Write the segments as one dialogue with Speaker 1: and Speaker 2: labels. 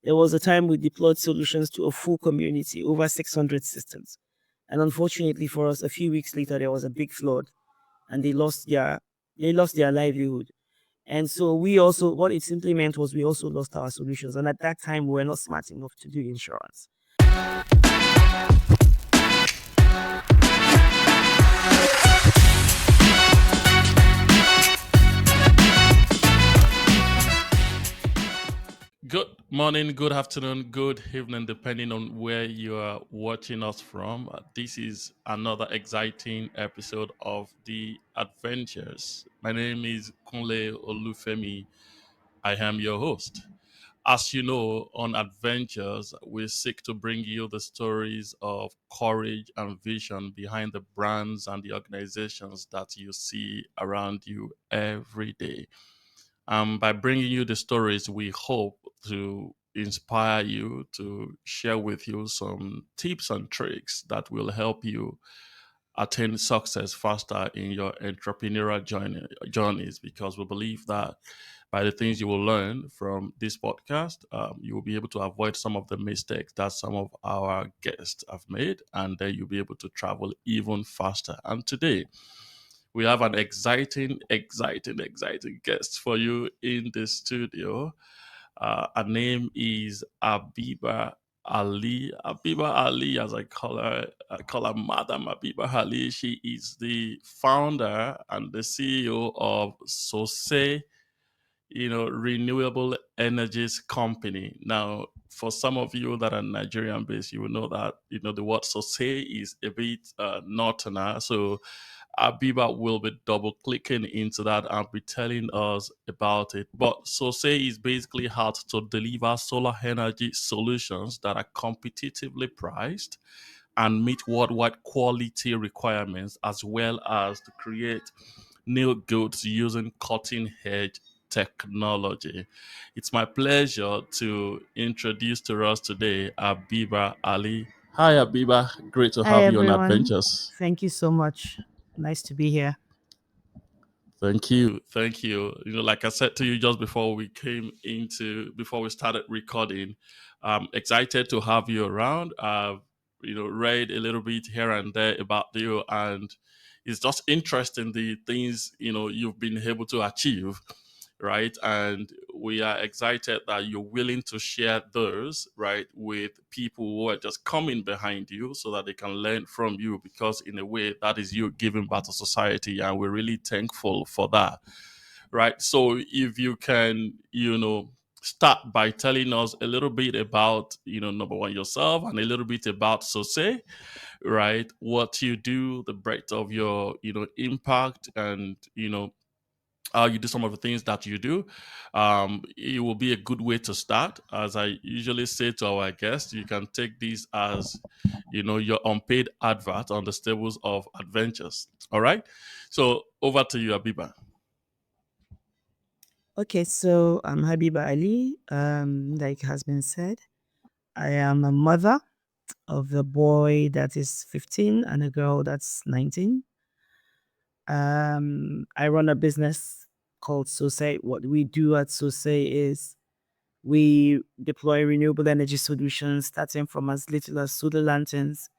Speaker 1: There was a time we deployed solutions to a full community, over 600 systems. And unfortunately for us, a few weeks later, there was a big flood and they lost their livelihood. And so we also, what it simply meant was we also lost our solutions. And at that time, we were not smart enough to do insurance.
Speaker 2: Good morning, good afternoon, good evening, depending on where you are watching us from. This is another exciting episode of The Adventures. My name is Kunle Olufemi. I am your host. As you know, on Adventures, we seek to bring you the stories of courage and vision behind the brands and the organizations that you see around you every day. By bringing you the stories, we hope to inspire you, to share with you some tips and tricks that will help you attain success faster in your entrepreneurial journeys, because we believe that by the things you will learn from this podcast, you will be able to avoid some of the mistakes that some of our guests have made, and then you'll be able to travel even faster. And today, we have an exciting guest for you in the studio. Her name is Habiba Ali. Habiba Ali, as I call her Madam Habiba Ali. She is the founder and the CEO of Sosai, Renewable Energies Company. Now, for some of you that are Nigerian based, you will know that the word Sosai is a bit northerner. So Abiba will be double clicking into that and be telling us about it. But Sosei is basically how to deliver solar energy solutions that are competitively priced and meet worldwide quality requirements, as well as to create new goods using cutting edge technology. It's my pleasure to introduce to us today Abiba Ali. Hi, Abiba. Great to
Speaker 1: Hi,
Speaker 2: have you on
Speaker 1: everyone.
Speaker 2: Adventures.
Speaker 1: Thank you so much. Nice to be here.
Speaker 2: Thank you. Thank you. Like I said to you just before we started recording, I'm excited to have you around. I've, read a little bit here and there about you, and it's just interesting the things, you've been able to achieve, right? And we are excited that you're willing to share those, right, with people who are just coming behind you so that they can learn from you, because in a way that is you giving back to society, and we're really thankful for that, right? So if you can, start by telling us a little bit about, number one, yourself, and a little bit about Sose, right? What you do, the breadth of your, impact, and, how you do some of the things that you do. It will be a good way to start. As I usually say to our guests, you can take this as, your unpaid advert on the stables of adventures. All right. So over to you, Abiba.
Speaker 1: Okay, so I'm Habiba Ali. Like has been said, I am a mother of a boy that is 15 and a girl that's 19. I run a business called Sosai. What we do at Sosai is we deploy renewable energy solutions starting from as little as solar lanterns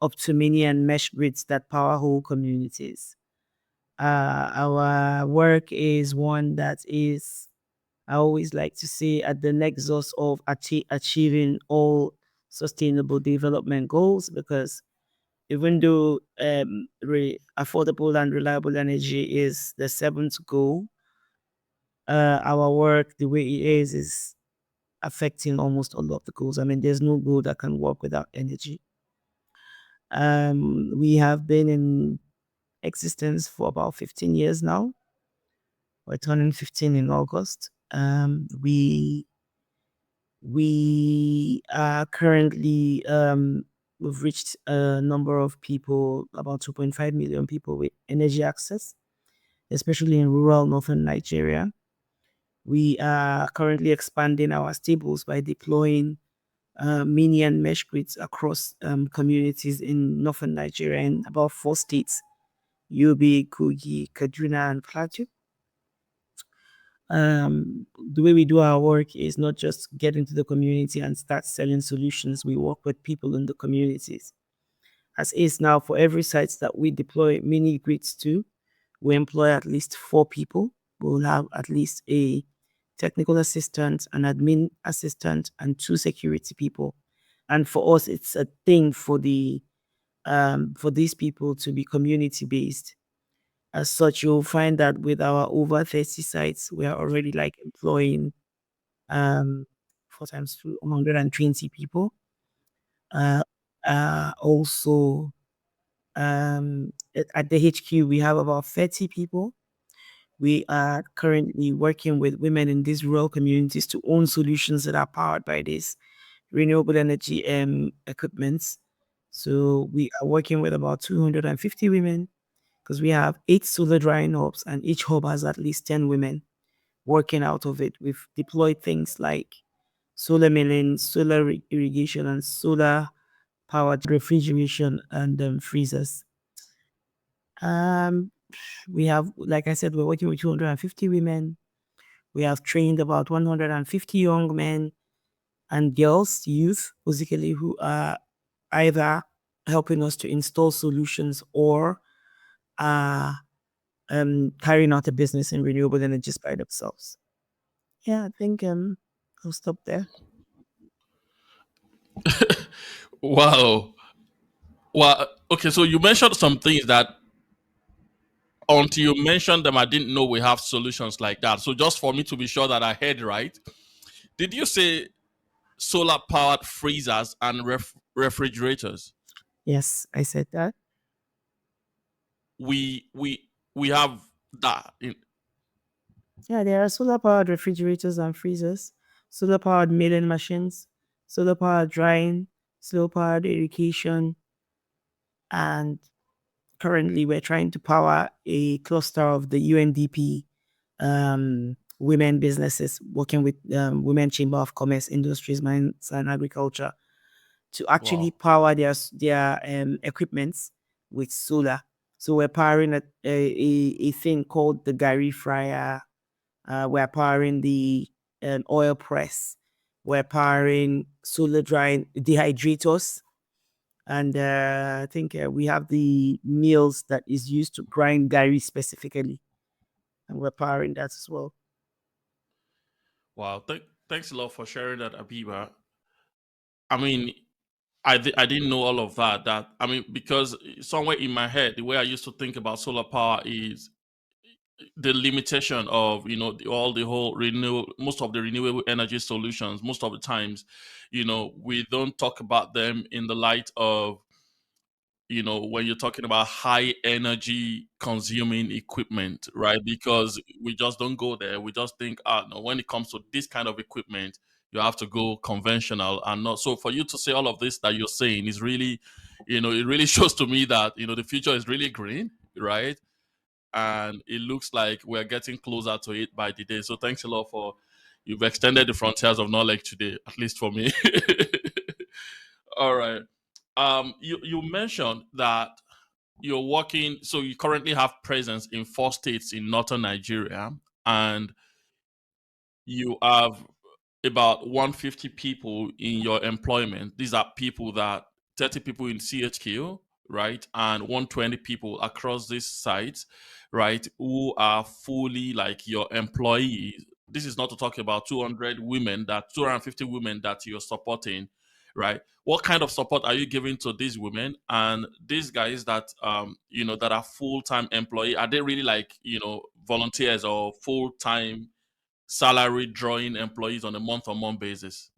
Speaker 1: up to mini and mesh grids that power whole communities. Our work is one that is, I always like to say, at the nexus of achieving all sustainable development goals, because even though affordable and reliable energy is the seventh goal, our work, the way it is affecting almost all of the goals. I mean, there's no goal that can work without energy. We have been in existence for about 15 years now. We're turning 15 in August. We are currently we've reached a number of people, about 2.5 million people with energy access, especially in rural northern Nigeria. We are currently expanding our stables by deploying mini and mesh grids across communities in northern Nigeria in about 4 states: Yobe, Kogi, Kaduna, and Plateau. The way we do our work is not just get into the community and start selling solutions. We work with people in the communities. As is now, for every site that we deploy mini grids to, we employ at least 4 people. We'll have at least a technical assistant, an admin assistant, and 2 security people. And for us, it's a thing for these people to be community based. As such, you'll find that with our over 30 sites, we are already like employing um 4 times 2, 120 people. Uh, also, at the HQ, we have about 30 people. We are currently working with women in these rural communities to own solutions that are powered by this renewable energy equipments. So we are working with about 250 women because we have 8 solar drying hubs, and each hub has at least 10 women working out of it. We've deployed things like solar milling, solar irrigation, and solar powered refrigeration and freezers. Um, we have, like I said, we're working with 250 women. We have trained about 150 young men and girls, youth, basically, who are either helping us to install solutions or are carrying out a business in renewable energies by themselves. Yeah, I think I'll stop there.
Speaker 2: Wow. Well, okay, so you mentioned some things that until you mentioned them, I didn't know we have solutions like that. So just for me to be sure that I heard right, did you say solar powered freezers and refrigerators?
Speaker 1: Yes, I said that.
Speaker 2: We have that.
Speaker 1: Yeah, there are solar powered refrigerators and freezers, solar powered milling machines, solar powered drying, solar powered irrigation, and currently we're trying to power a cluster of the UNDP women businesses working with Women Chamber of Commerce, Industries, Mines, and Agriculture to actually
Speaker 2: Wow.
Speaker 1: power their equipments with solar. So we're powering a thing called the Gary Fryer. We're powering the oil press. We're powering solar drying dehydrators. And I think we have the mills that is used to grind dairy specifically. And we're powering that as well.
Speaker 2: Wow. Thanks a lot for sharing that, Abiba. I mean, I didn't know all of that. That I mean, because somewhere in my head, the way I used to think about solar power is the limitation of all the whole renew most of the renewable energy solutions. Most of the times, we don't talk about them in the light of when you're talking about high energy consuming equipment, right? Because we just don't go there. We just think, no, when it comes to this kind of equipment, you have to go conventional and not. So for you to say all of this that you're saying is really, it really shows to me that, the future is really green, right? And it looks like we're getting closer to it by the day. So thanks a lot for you've extended the frontiers of knowledge today, at least for me. All right. You mentioned that you're working, so you currently have presence in 4 states in northern Nigeria, and you have about 150 people in your employment. These are people that 30 people in CHQ, right? And 120 people across these sites, right? Who are fully like your employees. This is not to talk about 250 women that you're supporting, right? What kind of support are you giving to these women and these guys that that are full-time employee? Are they really like, volunteers or full-time salary drawing employees on a month-on-month basis?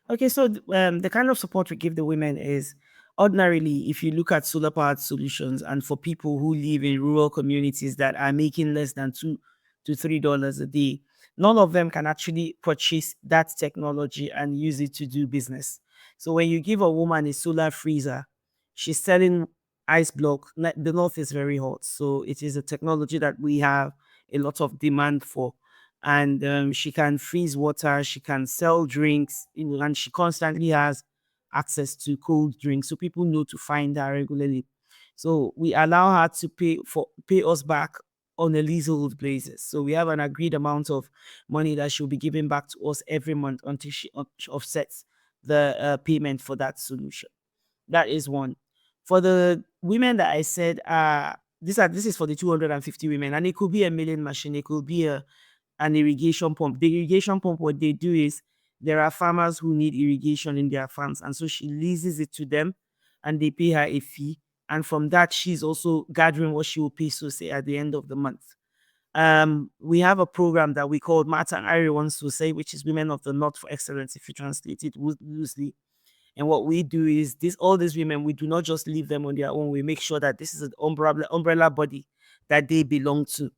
Speaker 1: Okay, so the kind of support we give the women is ordinarily, if you look at solar powered solutions, and for people who live in rural communities that are making less than $2 to $3 a day, none of them can actually purchase that technology and use it to do business. So when you give a woman a solar freezer, she's selling ice block. The north is very hot, so it is a technology that we have a lot of demand for, and she can freeze water, she can sell drinks, and she constantly has access to cold drinks, so people know to find her regularly. So we allow her to pay us back on a leasehold basis. So we have an agreed amount of money that she'll be giving back to us every month until she offsets the payment for that solution. That is one. For the women that I said, this is for the 250 women, and it could be a milling machine, it could be an irrigation pump. The irrigation pump, what they do is there are farmers who need irrigation in their farms, and so she leases it to them, and they pay her a fee. And from that, she's also gathering what she will pay, so say at the end of the month. We have a program that we call Mata Ari wants to say, which is Women of the North for Excellence, if you translate it loosely. And what we do is this all these women, we do not just leave them on their own. We make sure that this is an umbrella body that they belong to.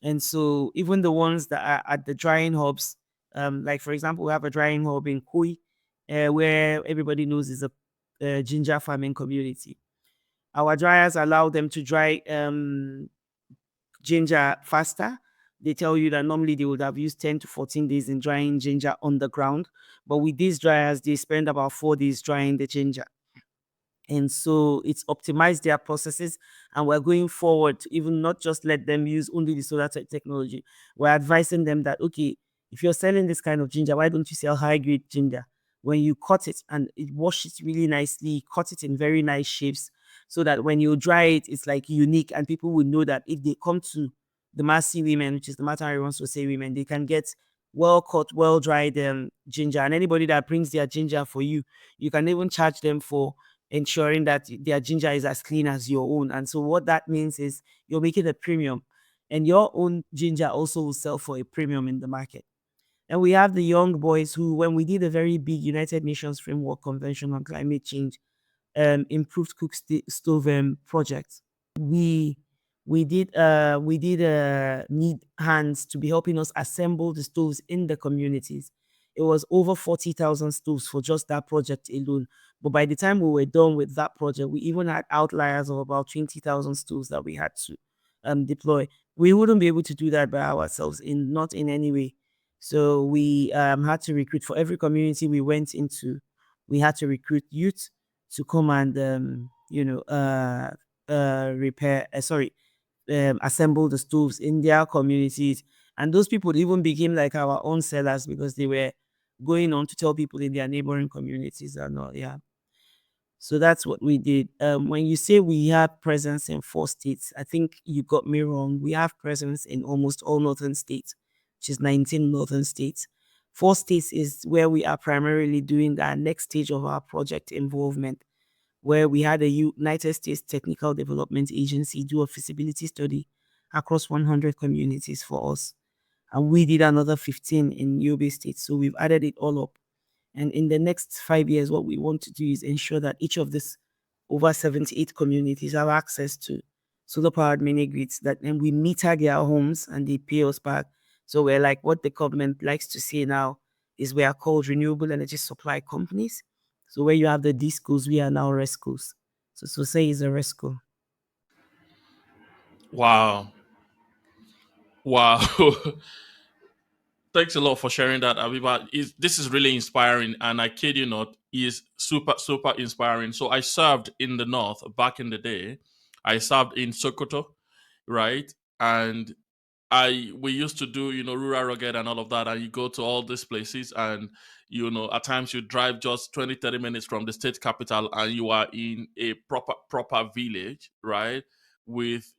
Speaker 1: And so even the ones that are at the drying hubs, like for example, we have a drying hub in Kui, where everybody knows is a ginger farming community. Our dryers allow them to dry ginger faster. They tell you that normally they would have used 10 to 14 days in drying ginger on the ground. But with these dryers, they spend about 4 days drying the ginger. And so it's optimized their processes. And we're going forward to even not just let them use only the solar technology. We're advising them that, okay, if you're selling this kind of ginger, why don't you sell high grade ginger? When you cut it and it wash it really nicely, cut it in very nice shapes so that when you dry it, it's like unique and people will know that if they come to the Massy women, which is the matter I wants to say women, they can get well cut, well dried ginger. And anybody that brings their ginger for you, you can even charge them for ensuring that their ginger is as clean as your own. And so what that means is you're making a premium and your own ginger also will sell for a premium in the market. And we have the young boys who, when we did a very big United Nations Framework Convention on Climate Change, improved stove project, we we did need hands to be helping us assemble the stoves in the communities. It was over 40,000 stoves for just that project alone. But by the time we were done with that project, we even had outliers of about 20,000 stoves that we had to deploy. We wouldn't be able to do that by ourselves, in not in any way. So we had to recruit for every community we went into. We had to recruit youth to come and repair. Sorry, assemble the stoves in their communities. And those people even became like our own sellers because they were going on to tell people in their neighboring communities and all. Yeah. So that's what we did. When you say we have presence in 4 states, I think you got me wrong. We have presence in almost all northern states, which is 19 northern states. 4 states is where we are primarily doing the next stage of our project involvement, where we had a United States Technical Development Agency do a feasibility study across 100 communities for us. And we did another 15 in Yobe State. So we've added it all up. And in the next 5 years, what we want to do is ensure that each of these over 78 communities have access to solar powered mini grids that then we meter their homes and they pay us back. So we're like what the government likes to say now is we are called renewable energy supply companies. So where you have the discos, we are now rescos. So Sosai is a resco.
Speaker 2: Wow. Wow. Thanks a lot for sharing that, Aviva. This is really inspiring, and I kid you not, is super, super inspiring. So I served in the north back in the day. I served in Sokoto, right? And I we used to do rural rugged and all of that, and you go to all these places, and at times you drive just 20-30 minutes from the state capital, and you are in a proper village, right? With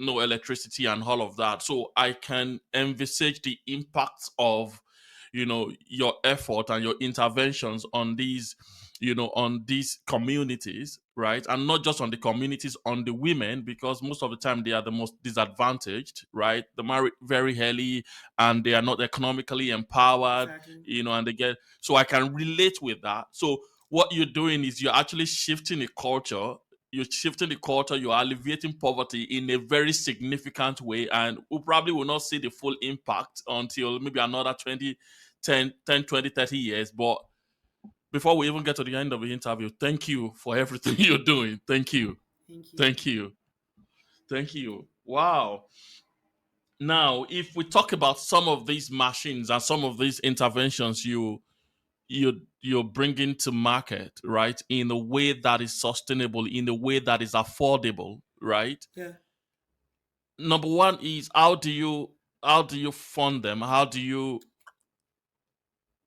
Speaker 2: no electricity and all of that. So I can envisage the impact of your effort and your interventions on these communities, right? And not just on the communities, on the women, because most of the time they are the most disadvantaged, right? They marry very early and they are not economically empowered,
Speaker 1: Exactly.
Speaker 2: and they get, so I can relate with that. So what you're doing is you're actually shifting a culture. You're shifting the culture, you're alleviating poverty in a very significant way, and we probably will not see the full impact until maybe another 10, 20, 30 years. But before we even get to the end of the interview, thank you for everything you're doing. Thank you.
Speaker 1: Thank you.
Speaker 2: Thank you. Thank you. Wow. Now, if we talk about some of these machines and some of these interventions you're bringing to market, right, in a way that is sustainable, in a way that is affordable, right?
Speaker 1: Yeah.
Speaker 2: number one is how do you fund them? How do you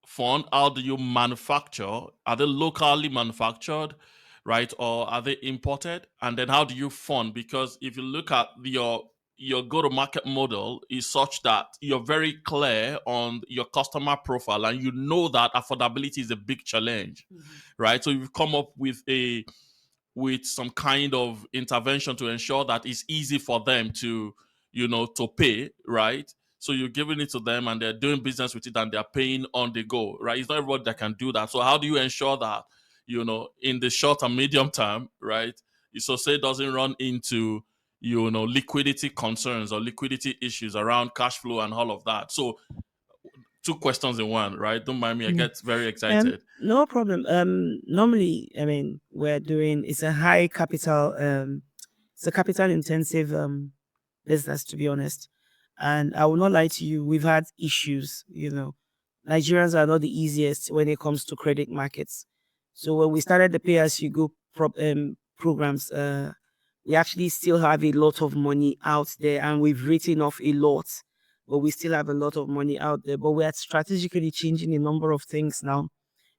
Speaker 2: fund? How do you manufacture? Are they locally manufactured, right, or are they imported? And then how do you fund? Because if you look at your go-to-market model is such that you're very clear on your customer profile and you know that affordability is a big challenge, right? So you've come up with some kind of intervention to ensure that it's easy for them to to pay, right? So you're giving it to them and they're doing business with it and they're paying on the go, right? It's not everybody that can do that. So how do you ensure that in the short and medium term, right, so say it doesn't run into liquidity concerns or liquidity issues around cash flow and all of that? So two questions in one, right? Don't mind me, I
Speaker 1: Yeah.
Speaker 2: get very excited.
Speaker 1: No problem. Normally, I mean, it's a high capital, it's a capital intensive business, to be honest. And I will not lie to you, we've had issues. Nigerians are not the easiest when it comes to credit markets. So when we started the pay as you go programs, we actually still have a lot of money out there, and we've written off a lot, but we still have a lot of money out there. But we're strategically changing a number of things now,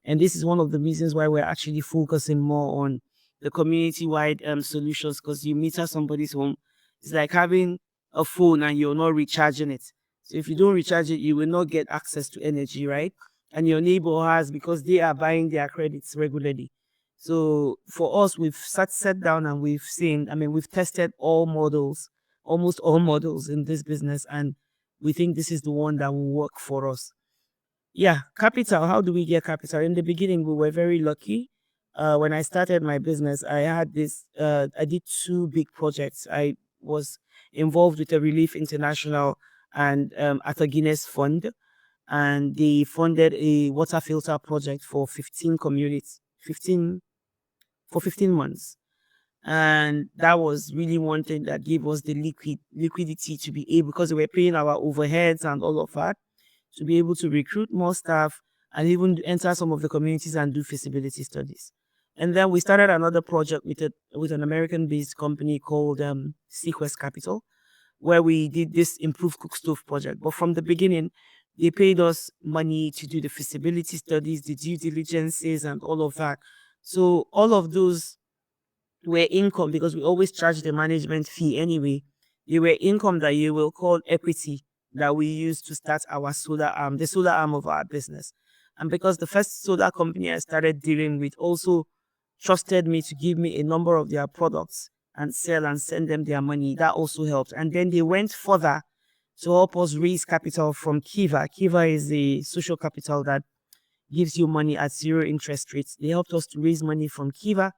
Speaker 1: and this is one of the reasons why we're actually focusing more on the community-wide solutions, because you meter somebody's home. It's like having a phone and you're not recharging it. So if you don't recharge it, you will not get access to energy, right? And your neighbor has, because they are buying their credits regularly. So for us, we've sat down and we've seen, I mean, we've tested all models, almost all models in this business, and we think this is the one that will work for us. Yeah, capital. How do we get capital? In the beginning, we were very lucky. When I started my business, I did two big projects. I was involved with a Relief International and at a Guinness Fund, and they funded a water filter project for 15 communities, 15 months. And that was really one thing that gave us the liquidity to be able, because we were paying our overheads and all of that, to be able to recruit more staff and even enter some of the communities and do feasibility studies. And then we started another project with an American-based company called Sequest Capital, where we did this improved cook stove project. But from the beginning, they paid us money to do the feasibility studies, the due diligences, and all of that. So all of those were income, because we always charge the management fee anyway. They were income that you will call equity that we use to start our solar arm, the solar arm of our business. And because the first solar company I started dealing with also trusted me to give me a number of their products and sell and send them their money, that also helped. And then they went further to help us raise capital from Kiva. Kiva is the social capital that gives you money at zero interest rates. They helped us to raise money from Kiva,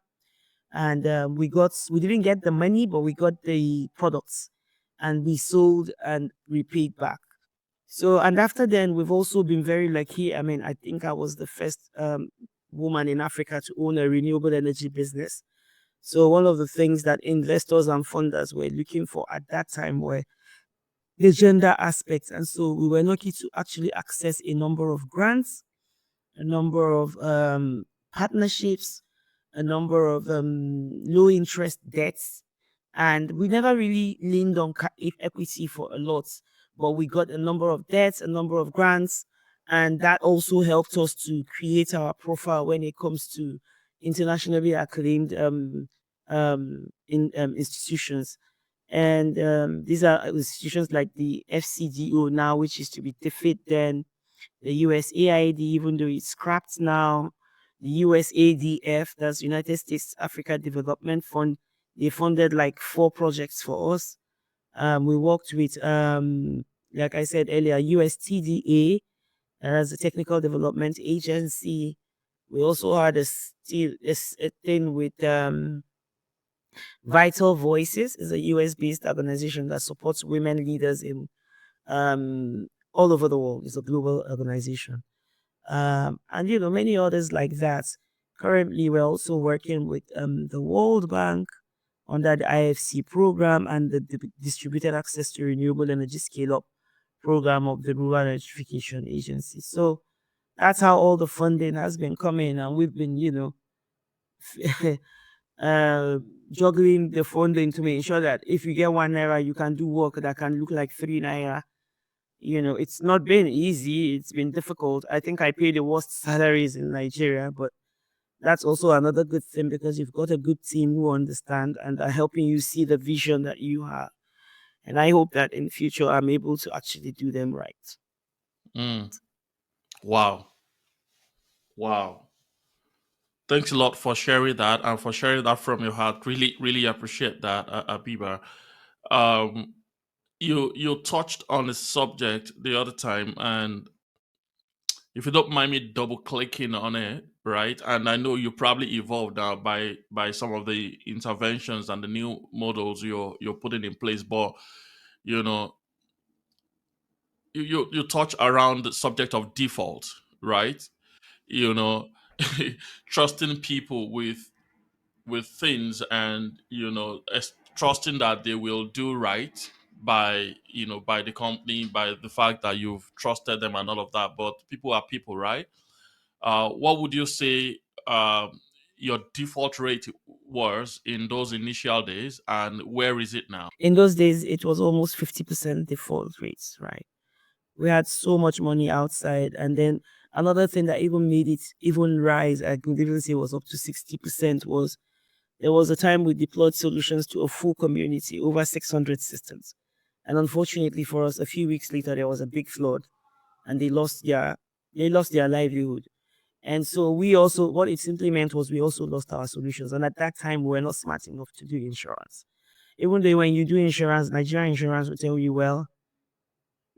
Speaker 1: and we didn't get the money, but we got the products, and we sold and repaid back. So, and after then, we've also been very lucky. I mean, I think I was the first woman in Africa to own a renewable energy business. So one of the things that investors and funders were looking for at that time were the gender aspects. And so we were lucky to actually access a number of grants, a number of partnerships, a number of low interest debts. And we never really leaned on equity for a lot, but we got a number of debts, a number of grants, and that also helped us to create our profile when it comes to internationally acclaimed institutions. And these are institutions like the FCDO now, which is to be defeat then, the USAID, even though it's scrapped now, the USADF, that's United States Africa Development Fund. They funded like 4 projects for us. We worked with, like I said earlier, USTDA, as a technical development agency. We also had a thing with Vital Voices, is a US-based organization that supports women leaders in all over the world. It's a global organization. And many others like that. Currently, we're also working with the World Bank under the IFC program and the Distributed Access to Renewable Energy Scale Up program of the Rural Electrification Agency. So that's how all the funding has been coming, and we've been, uh, juggling the funding to ensure that if you get 1 naira, you can do work that can look like 3 naira. It's not been easy. It's been difficult. I think I pay the worst salaries in Nigeria, but that's also another good thing because you've got a good team who understand and are helping you see the vision that you have. And I hope that in future I'm able to actually do them right.
Speaker 2: Mm. Wow. Wow. Thanks a lot for sharing that and for sharing that from your heart. Really, really appreciate that, Abiba. Um, you touched on the subject the other time, and if you don't mind me double clicking on it, right? And I know you probably evolved now by some of the interventions and the new models you're putting in place, but you know, you touch around the subject of default, right? You know, trusting people with things, and trusting that they will do right by by the company, by the fact that you've trusted them and all of that. But people are people, right? What would you say your default rate was in those initial days, and where is it now?
Speaker 1: In those days, it was almost 50% default rates, right? We had so much money outside. And then another thing that even made it even rise, I could even say was up to 60%, was there was a time we deployed solutions to a full community, over 600 systems. And unfortunately for us, a few weeks later, there was a big flood and they lost their livelihood. And so we also, what it simply meant was we also lost our solutions. And at that time, we were not smart enough to do insurance. Even though when you do insurance, Nigerian insurance will tell you, well,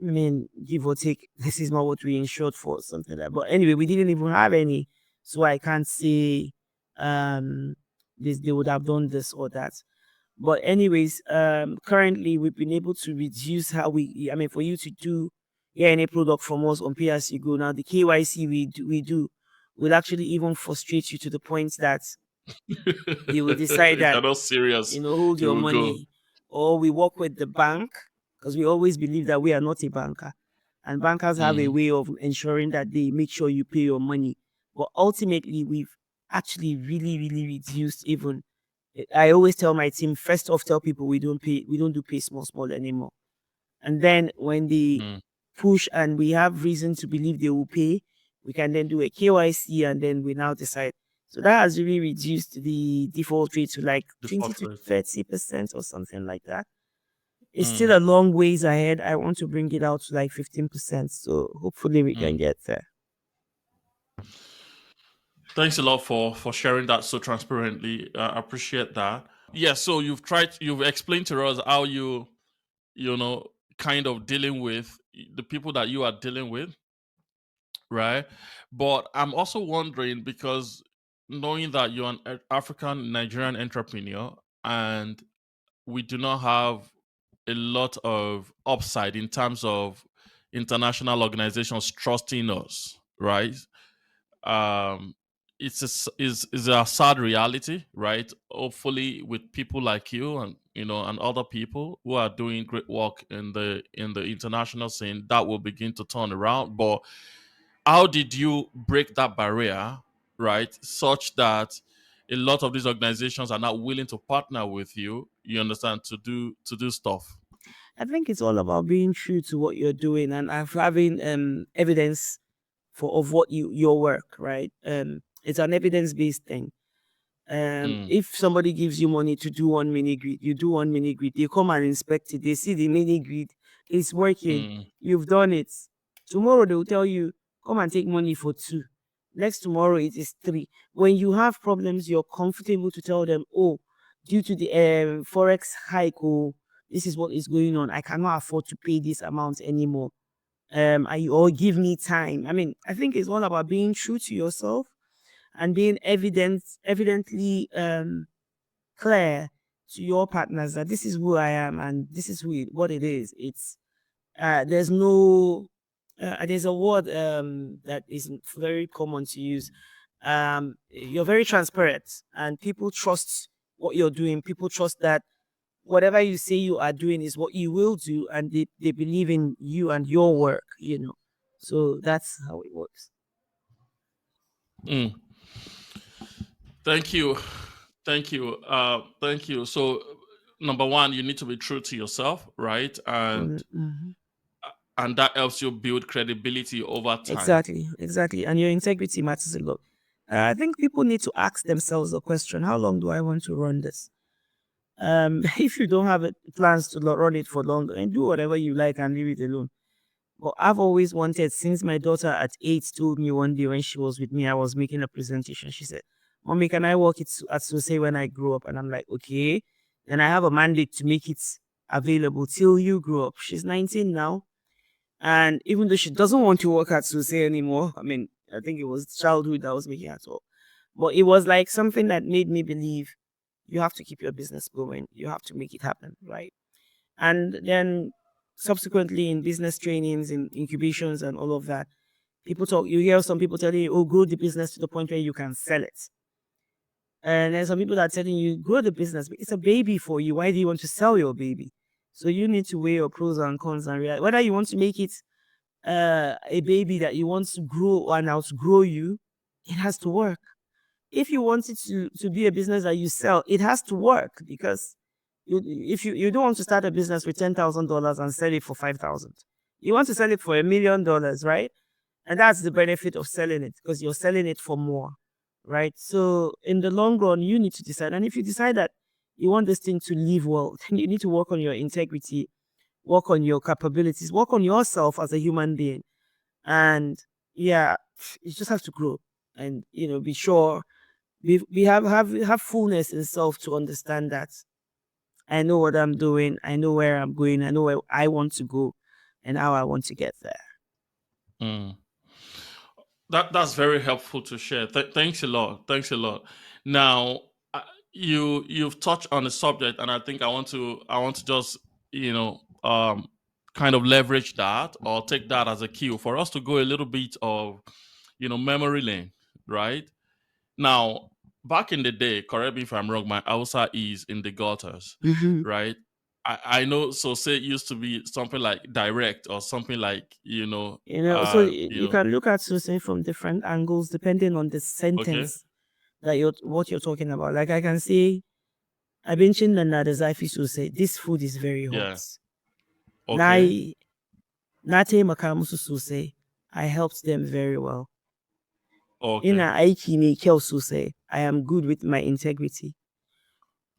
Speaker 1: I mean, give or take, this is not what we insured for, something like that. But anyway, we didn't even have any. So I can't say um this they would have done this or that. But anyways, currently we've been able to reduce how for you to do any product from us on pay as you go now, the KYC we do will actually even frustrate you to the point that they will decide
Speaker 2: If
Speaker 1: that
Speaker 2: you're not serious,
Speaker 1: hold
Speaker 2: you
Speaker 1: your
Speaker 2: will go.
Speaker 1: money, or we work with the bank because we always believe that we are not a banker, and bankers have a
Speaker 2: Mm,
Speaker 1: way of ensuring that they make sure you pay your money. But ultimately, we've actually really, really reduced even. I always tell my team, first off, tell people we don't do pay small, small anymore. And then when they
Speaker 2: mm.
Speaker 1: push and we have reason to believe they will pay, we can then do a KYC and then we now decide. So that has really reduced the default rate to like 20
Speaker 2: Default
Speaker 1: to
Speaker 2: rate.
Speaker 1: 30% or something like that. It's still
Speaker 2: Mm,
Speaker 1: a long ways ahead. I want to bring it out to like 15%. So hopefully we can
Speaker 2: mm.
Speaker 1: get there.
Speaker 2: Thanks a lot for sharing that so transparently. I appreciate that. Yeah, so you've explained to us how you know kind of dealing with the people that you are dealing with, right? But I'm also wondering, because knowing that you're an African Nigerian entrepreneur, and we do not have a lot of upside in terms of international organizations trusting us, right? um is a sad reality, right? Hopefully with people like you and and other people who are doing great work in the international scene, that will begin to turn around. But how did you break that barrier, right, such that a lot of these organizations are not willing to partner with you understand, to do stuff?
Speaker 1: I think it's all about being true to what you're doing and having evidence of what your work, right? It's an evidence based thing.
Speaker 2: Mm,
Speaker 1: If somebody gives you money to do one mini grid, you do one mini grid, they come and inspect it, they see the mini grid, it's working,
Speaker 2: mm,
Speaker 1: you've done it. Tomorrow they will tell you, come and take money for two. Next tomorrow it is three. When you have problems, you're comfortable to tell them, oh, due to the forex hike, oh, this is what is going on. I cannot afford to pay this amount anymore. Or give me time. I mean, I think it's all about being true to yourself and being evidently clear to your partners that this is who I am and this is what it is. It's there's no there's a word that is very common to use. You're very transparent and people trust what you're doing. People trust that whatever you say you are doing is what you will do, and they believe in you and your work. So that's how it works.
Speaker 2: mm. Thank you. Thank you. Thank you. So, number one, you need to be true to yourself, right?
Speaker 1: Mhm.
Speaker 2: And that helps you build credibility over time.
Speaker 1: Exactly, exactly. And your integrity matters a lot. I think people need to ask themselves the question: how long do I want to run this? If you don't have plans to run it for long, then do whatever you like and leave it alone. But I've always wanted, since my daughter at 8 told me one day when she was with me, I was making a presentation. She said, "Mommy, can I work it at Sosai when I grow up?" And I'm like, "Okay." Then I have a mandate to make it available till you grow up. She's 19 now. And even though she doesn't want to work at Sosai anymore, I mean, I think it was childhood that was making her talk. But it was like something that made me believe you have to keep your business going. You have to make it happen, right? And then subsequently in business trainings, in incubations and all of that, people talk, you hear some people telling you, oh, grow the business to the point where you can sell it. And there's some people that are telling you, grow the business. It's a baby for you. Why do you want to sell your baby? So you need to weigh your pros and cons and realize whether you want to make it a baby that you want to grow and outgrow you, it has to work. If you want it to be a business that you sell, it has to work because if you don't want to start a business with $10,000 and sell it for 5,000, you want to sell it for $1 million, right? And that's the benefit of selling it because you're selling it for more, right? So in the long run, you need to decide. And if you decide that you want this thing to live well, then you need to work on your integrity, work on your capabilities, work on yourself as a human being. And yeah, you just have to grow and be sure we have fullness in self to understand that I know what I'm doing, I know where I'm going, I know where I want to go and how I want to get there.
Speaker 2: Mm. That's very helpful to share. Thanks a lot. Thanks a lot. Now, uh, you've touched on a subject, and I think I want to just you know um kind of leverage that or take that as a cue for us to go a little bit of memory lane, right? Now, back in the day, correct me if I'm wrong, my Hausa is in the gutters,
Speaker 1: Hmm.
Speaker 2: right? I know, so say it used to be something like direct or something like
Speaker 1: So you
Speaker 2: you know
Speaker 1: can look at suicide from different angles depending on the
Speaker 2: okay.
Speaker 1: sentence that you're talking about. Like I can say, I've been chin and the Zaifi say this food is very hot.
Speaker 2: Yeah. Okay.
Speaker 1: Nai Nate Makamusu say I helped them very well.
Speaker 2: Okay.
Speaker 1: Ina aiki mai kyau sosai. I am good with my integrity.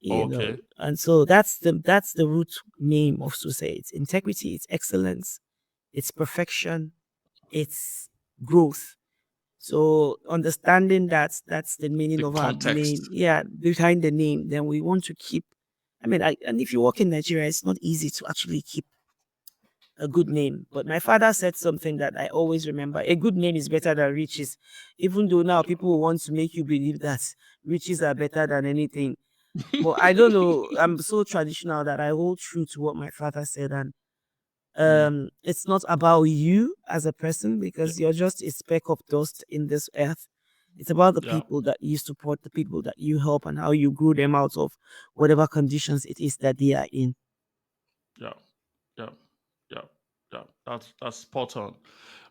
Speaker 2: Okay.
Speaker 1: And so that's the root name of suicide. It's integrity, it's excellence, it's perfection, it's growth. So understanding that's the meaning
Speaker 2: The
Speaker 1: of our name.
Speaker 2: context.
Speaker 1: Yeah, behind the name, then we want to keep. I mean, and if you work in Nigeria, it's not easy to actually keep a good name. But my father said something that I always remember: a good name is better than riches. Even though now people want to make you believe that riches are better than anything. But I don't know. I'm so traditional that I hold true to what my father said, and
Speaker 2: Mm,
Speaker 1: it's not about you as a person
Speaker 2: yeah.
Speaker 1: because you're just a speck of dust in this earth. It's about the
Speaker 2: Yeah.
Speaker 1: people that you support, the people that you help, and how you grow them out of whatever conditions it is that they are in.
Speaker 2: Yeah. Yeah. Yeah. Yeah. That's spot on.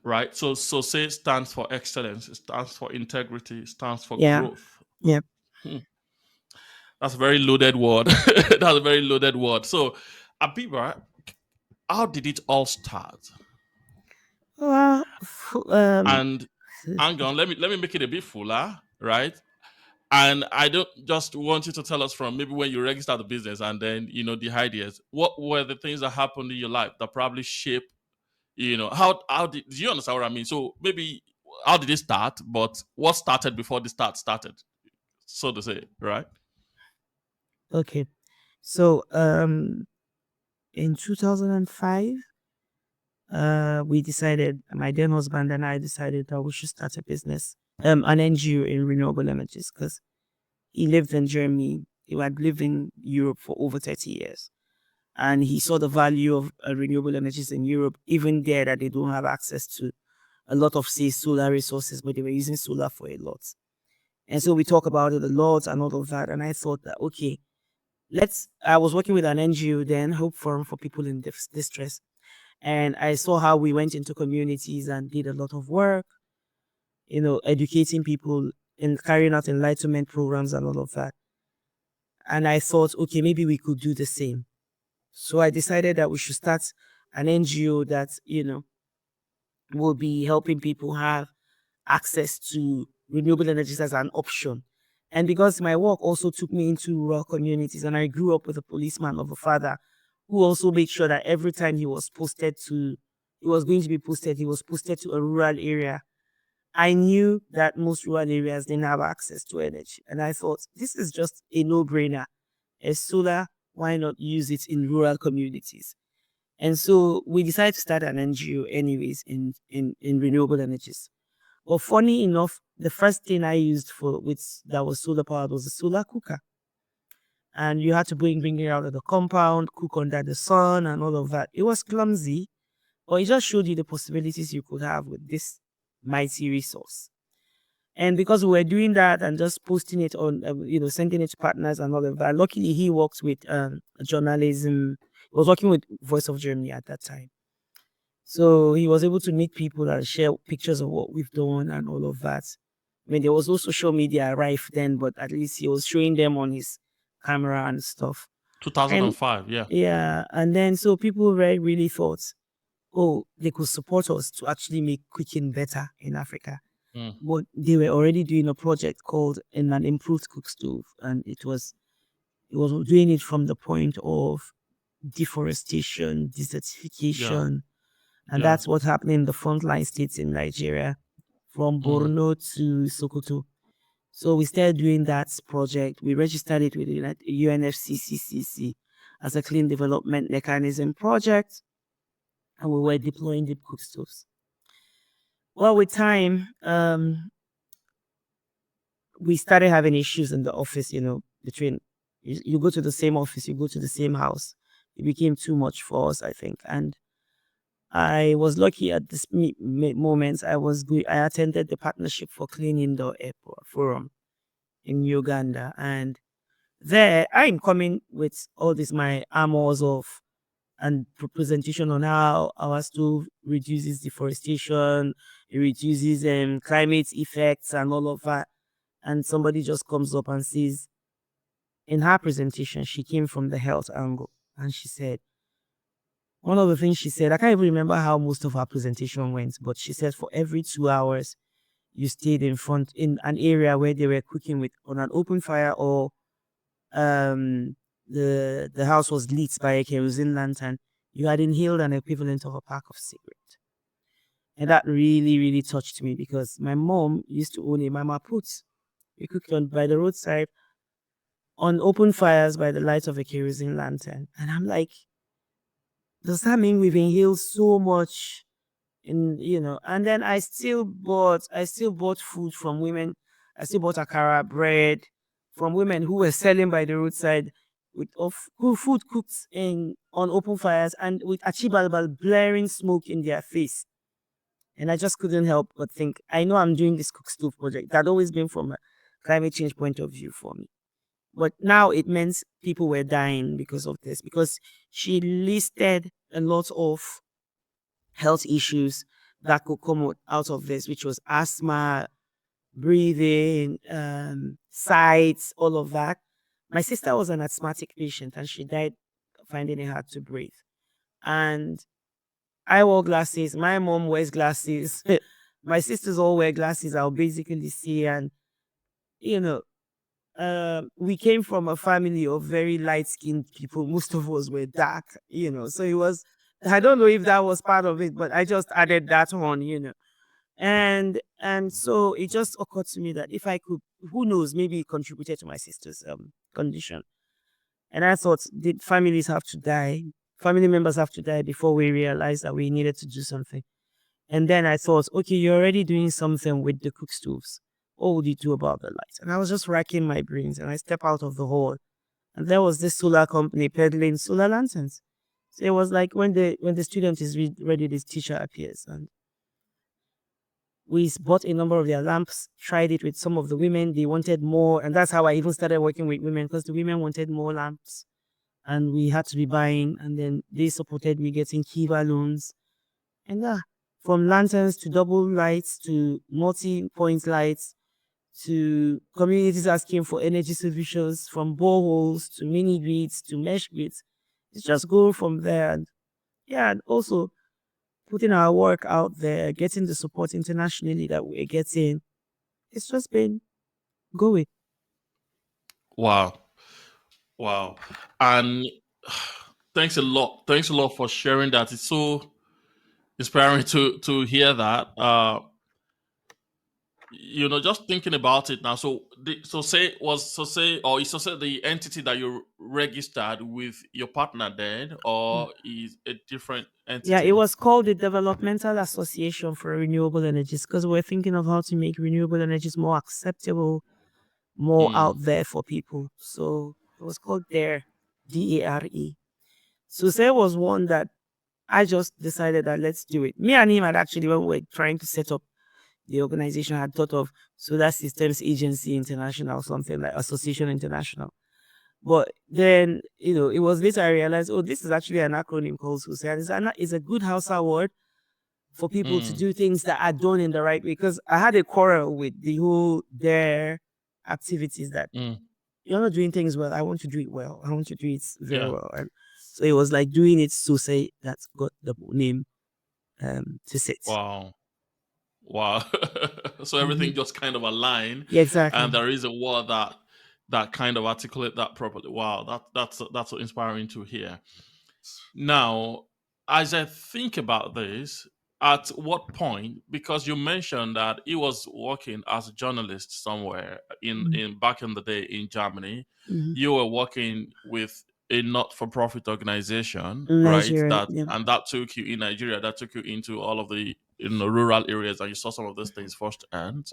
Speaker 2: Right. So say stands for excellence, it stands for integrity, it stands for
Speaker 1: Yeah.
Speaker 2: growth.
Speaker 1: Yeah.
Speaker 2: Hmm. That's a very loaded word. That's a very loaded word. So Abiba, how did it all start?
Speaker 1: Well,
Speaker 2: And hang on, let me make it a bit fuller, right? And I don't just want you to tell us from maybe when you register the business and then the ideas. What were the things that happened in your life that probably shape, how did you understand what I mean? So maybe how did it start, but what started before the start started, so to say, right?
Speaker 1: okay. So in 2005, we decided, my then husband and I decided that we should start a business, an NGO in renewable energies, because he lived in Germany. He had lived in Europe for over 30 years. And he saw the value of renewable energies in Europe, even there that they don't have access to a lot of, say, solar resources, but they were using solar for a lot. And so we talk about it a lot and all of that. And I thought that, okay, I was working with an NGO then, Hope Forum for People in Distress. And I saw how we went into communities and did a lot of work, educating people and carrying out enlightenment programs and all of that. And I thought, okay, maybe we could do the same. So I decided that we should start an NGO that, will be helping people have access to renewable energies as an option. And because my work also took me into rural communities, and I grew up with a policeman of a father who also made sure that every time he was going to be posted, he was posted to a rural area. I knew that most rural areas didn't have access to energy. And I thought, this is just a no brainer. A solar, why not use it in rural communities? And so we decided to start an NGO anyways in renewable energies. But funny enough, the first thing I used for which that was solar powered was a solar cooker. And you had to bring it out of the compound, cook under the sun and all of that. It was clumsy, but it just showed you the possibilities you could have with this mighty resource. And because we were doing that and just posting it on, sending it to partners and all of that, luckily he works with journalism. He was working with Voice of Germany at that time. So he was able to meet people and share pictures of what we've done and all of that. I mean, there was no social media rife then, but at least he was showing them on his camera and stuff. And
Speaker 2: 2005, yeah.
Speaker 1: yeah, and then so people really thought, oh, they could support us to actually make cooking better in Africa.
Speaker 2: Mm,
Speaker 1: But they were already doing a project called an improved cook stove, and it was doing it from the point of deforestation,
Speaker 2: yeah,
Speaker 1: desertification, and
Speaker 2: yeah.
Speaker 1: that's what's happening in the frontline states in Nigeria, from
Speaker 2: Mm,
Speaker 1: Borno to Sokoto. So we started doing that project. We registered it with the UNFCCC as a clean development mechanism project, and we were deploying deep cook stoves. Well, with time, we started having issues in the office, between you go to the same office, you go to the same house. It became too much for us, I think. And I was lucky at this moment. I attended the Partnership for Clean Indoor Airport Forum in Uganda. And there I'm coming with all this, my armors of and presentation on how our stove reduces deforestation, it reduces climate effects and all of that. And somebody just comes up and says, in her presentation, she came from the health angle. And she said, one of the things she said, I can't even remember how most of her presentation went, but she said for every 2 hours, you stayed in front in an area where they were cooking with on an open fire, or the house was lit by a kerosene lantern, you had inhaled an equivalent of a pack of cigarette. And that really, really touched me because my mom used to own a mama put. We cooked on by the roadside on open fires by the light of a kerosene lantern. And I'm like, does that mean we've inhaled so much and then I still bought food from women. I still bought akara bread from women who were selling by the roadside with food cooked in on open fires and with achibalbal blaring smoke in their face. And I just couldn't help but think, I know I'm doing this cook stove project. That had always been from a climate change point of view for me. But now it meant people were dying because of this, because she listed a lot of health issues that could come out of this, which was asthma, breathing, sights, all of that. My sister was an asthmatic patient and she died finding it hard to breathe. And I wore glasses. My mom wears glasses. My sisters all wear glasses. I'll basically see. And, you know, we came from a family of very light skinned people. Most of us were dark. So it was, I don't know if that was part of it, but I just added that on. And so it just occurred to me that if I could, who knows, maybe it contributed to my sister's condition. And I thought, did families have to die? Family members have to die before we realized that we needed to do something. And then I thought, okay, you're already doing something with the cook stoves. What would you do about the lights? And I was just racking my brains and I stepped out of the hall. And there was this solar company peddling solar lanterns. So it was like when the student is ready, this teacher appears. And we bought a number of their lamps, tried it with some of the women. They wanted more. And that's how I even started working with women, because the women wanted more lamps. And we had to be buying. And then they supported me getting Kiva loans. And from lanterns to double lights to multi-point lights to communities asking for energy solutions, from boreholes to mini grids to mesh grids. It's just go from there. And yeah, and also putting our work out there, getting the support internationally that we're getting. It's just been going.
Speaker 2: Wow. Wow. And thanks a lot. Thanks a lot for sharing that. It's so inspiring to hear that. Just thinking about it now. So say or is so say the entity that you registered with your partner then,
Speaker 1: Mm.
Speaker 2: or is a different
Speaker 1: Yeah, it
Speaker 2: entity?
Speaker 1: was called the Developmental Association for Renewable Energies because we're thinking of how to make renewable energies more acceptable, more out
Speaker 2: Mm,
Speaker 1: there for people. So it was called DARE, DARE. So there was one that I just decided that let's do it. Me and him had actually, when we were trying to set up the organization, had thought of Solar Systems Agency International, something like Association International. But then, it was later I realized, oh, this is actually an acronym called SUSE. And it's a good Hausa word for people to
Speaker 2: mm,
Speaker 1: do things that are done in the right way. Because I had a quarrel with the whole their activities that
Speaker 2: mm.
Speaker 1: you're not doing things well. I want to do it well. I want to do it very
Speaker 2: Yeah.
Speaker 1: well. And so it was like doing it SUSE that's got the name to sit.
Speaker 2: Wow. Wow. So
Speaker 1: Hmm.
Speaker 2: everything just kind of aligned,
Speaker 1: Yeah,
Speaker 2: and
Speaker 1: exactly.
Speaker 2: there is a word that kind of articulate that properly. Wow, that's so inspiring to hear. Now, as I think about this, at what point, because you mentioned that he was working as a journalist somewhere in back in the day in Germany,
Speaker 1: Mm-hmm.
Speaker 2: you were working with a not-for-profit organization,
Speaker 1: In
Speaker 2: right?
Speaker 1: Nigeria,
Speaker 2: That
Speaker 1: yeah.
Speaker 2: and that took you in Nigeria, that took you into all of the rural areas, and you saw some of those things firsthand,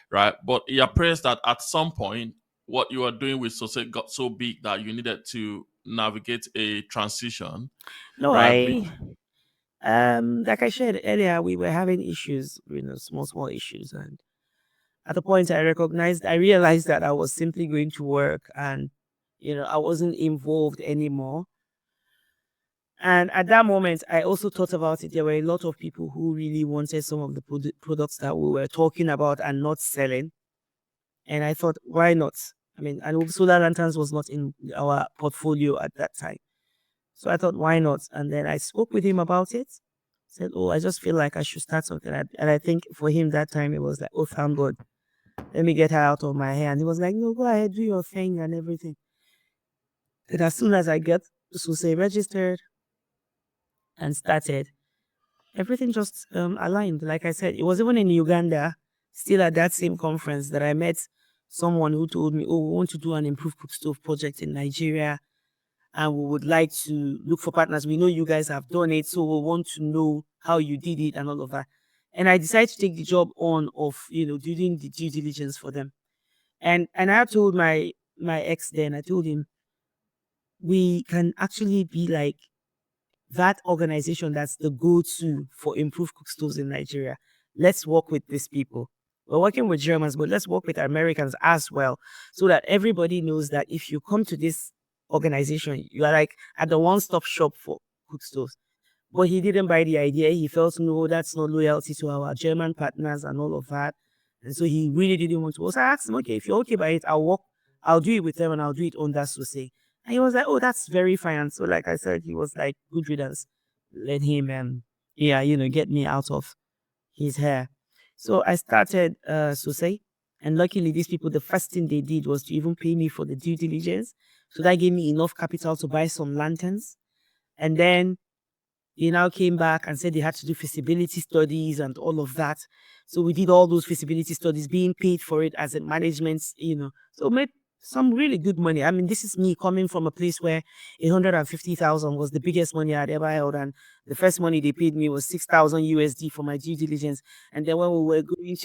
Speaker 2: right? But it appears that at some point, what you were doing with Sose got so big that you needed to navigate a transition,
Speaker 1: No,
Speaker 2: right?
Speaker 1: like I shared earlier, we were having issues, small issues, and at the point I realized that I was simply going to work, and I wasn't involved anymore. And at that moment, I also thought about it. There were a lot of people who really wanted some of the products that we were talking about and not selling. And I thought, why not? I mean, and solar lanterns was not in our portfolio at that time. So I thought, why not? And then I spoke with him about it. Said, oh, I just feel like I should start something. And I think for him that time, it was like, oh, thank God. Let me get her out of my hair. And he was like, no, go ahead, do your thing and everything. And as soon as I get say registered and started, everything just aligned. Like I said, it was even in Uganda, still at that same conference, that I met someone who told me, oh, we want to do an improved cook stove project in Nigeria, and we would like to look for partners. We know you guys have done it, so we want to know how you did it and all of that. And I decided to take the job on of, doing the due diligence for them. And I told my ex then, I told him, we can actually be like that organization that's the go-to for improved cook stoves in Nigeria. Let's work with these people. We're working with Germans, but let's work with Americans as well, so that everybody knows that if you come to this organization, you are like at the one-stop shop for cook stoves. But he didn't buy the idea. He felt, no, that's not loyalty to our German partners and all of that. And so he really didn't want to. So I asked him, okay, if you're okay by it, I'll do it with them and I'll do it on that Sose. And he was like, oh, that's very fine. And so, like I said, he was like, good riddance. Let him, yeah, get me out of his hair. So I started Sose. And luckily, these people, the first thing they did was to even pay me for the due diligence. So that gave me enough capital to buy some lanterns. And then they now came back and said they had to do feasibility studies and all of that. So we did all those feasibility studies, being paid for it as a management, So made some really good money. I mean, this is me coming from a place where 150,000 was the biggest money I'd ever held, and the first money they paid me was 6,000 USD for my due diligence. And then when we were going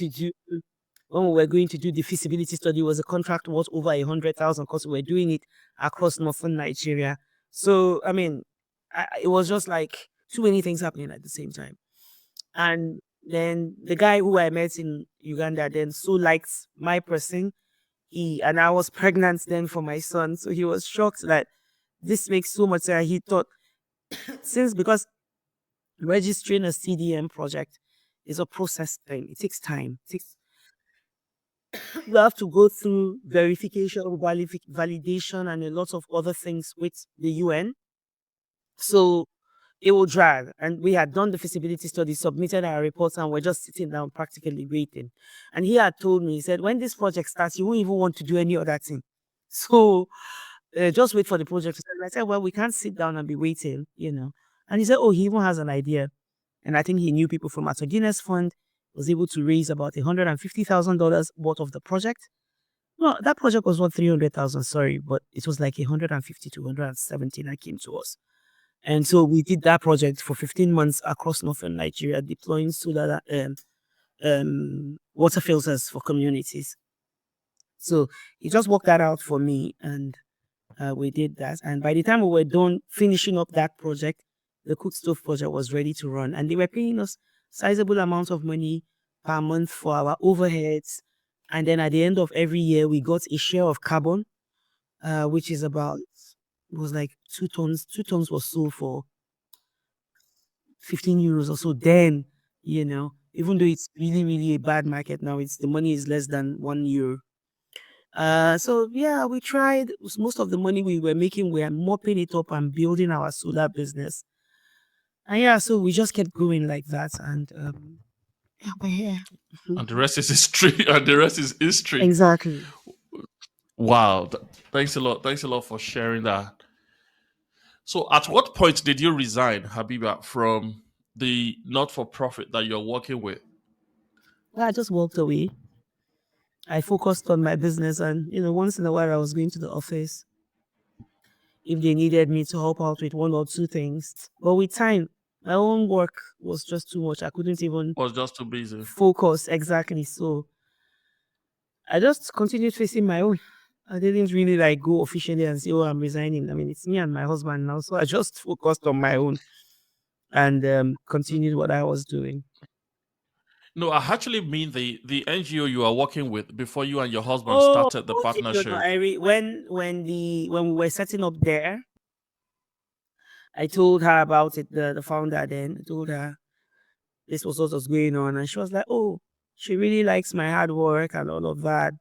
Speaker 1: to do the feasibility study, was a contract worth over 100,000 because we were doing it across northern Nigeria. So I mean, it was just like too many things happening at the same time. And then the guy who I met in Uganda then so liked my person. And I was pregnant then for my son. So he was shocked that this makes so much sense. He thought, since because registering a CDM project is a process thing, it takes time. You have to go through verification, validation, and a lot of other things with the UN. So it will drag. And we had done the feasibility study, submitted our reports, and we're just sitting down practically waiting. And he had told me, he said, when this project starts, you won't even want to do any other thing. So just wait for the project to start. And I said, well, we can't sit down and be waiting. And he said, oh, he even has an idea. And I think he knew people from Arthur Guinness Fund, was able to raise about $150,000 worth of the project. Well, that project was worth 300,000, sorry, but it was like 150 to 170 that came to us. And so we did that project for 15 months across northern Nigeria, deploying solar water filters for communities. So he just worked that out for me, and we did that. And by the time we were done finishing up that project, the cook stove project was ready to run, and they were paying us sizable amounts of money per month for our overheads. And then at the end of every year, we got a share of carbon, which is about, it was like 2 tons. 2 tons was sold for 15 euros or so. Then, even though it's really, really a bad market now, it's the money is less than 1 euro. So yeah, we tried. Most of the money we were making, we are mopping it up and building our solar business. And yeah, so we just kept going like that. And yeah, we're here.
Speaker 2: And the rest is history. And the rest is history.
Speaker 1: Exactly.
Speaker 2: Wow. Thanks a lot. Thanks a lot for sharing that. So, at what point did you resign, Habiba, from the not for profit that you're working with?
Speaker 1: Well, I just walked away. I focused on my business, and once in a while I was going to the office if they needed me to help out with one or two things. But with time, my own work was just too much. I couldn't even
Speaker 2: Was just too busy.
Speaker 1: focus exactly. So I just continued facing my own. I didn't really like go officially and say, "Oh, I'm resigning." I mean, it's me and my husband now, so I just focused on my own and continued what I was doing.
Speaker 2: No, I actually mean the NGO you are working with before you and your husband
Speaker 1: Oh,
Speaker 2: started the
Speaker 1: okay. No.
Speaker 2: partnership.
Speaker 1: When we were setting up there, I told her about it. The founder then I told her this was what was going on, and she was like, "Oh, she really likes my hard work and all of that."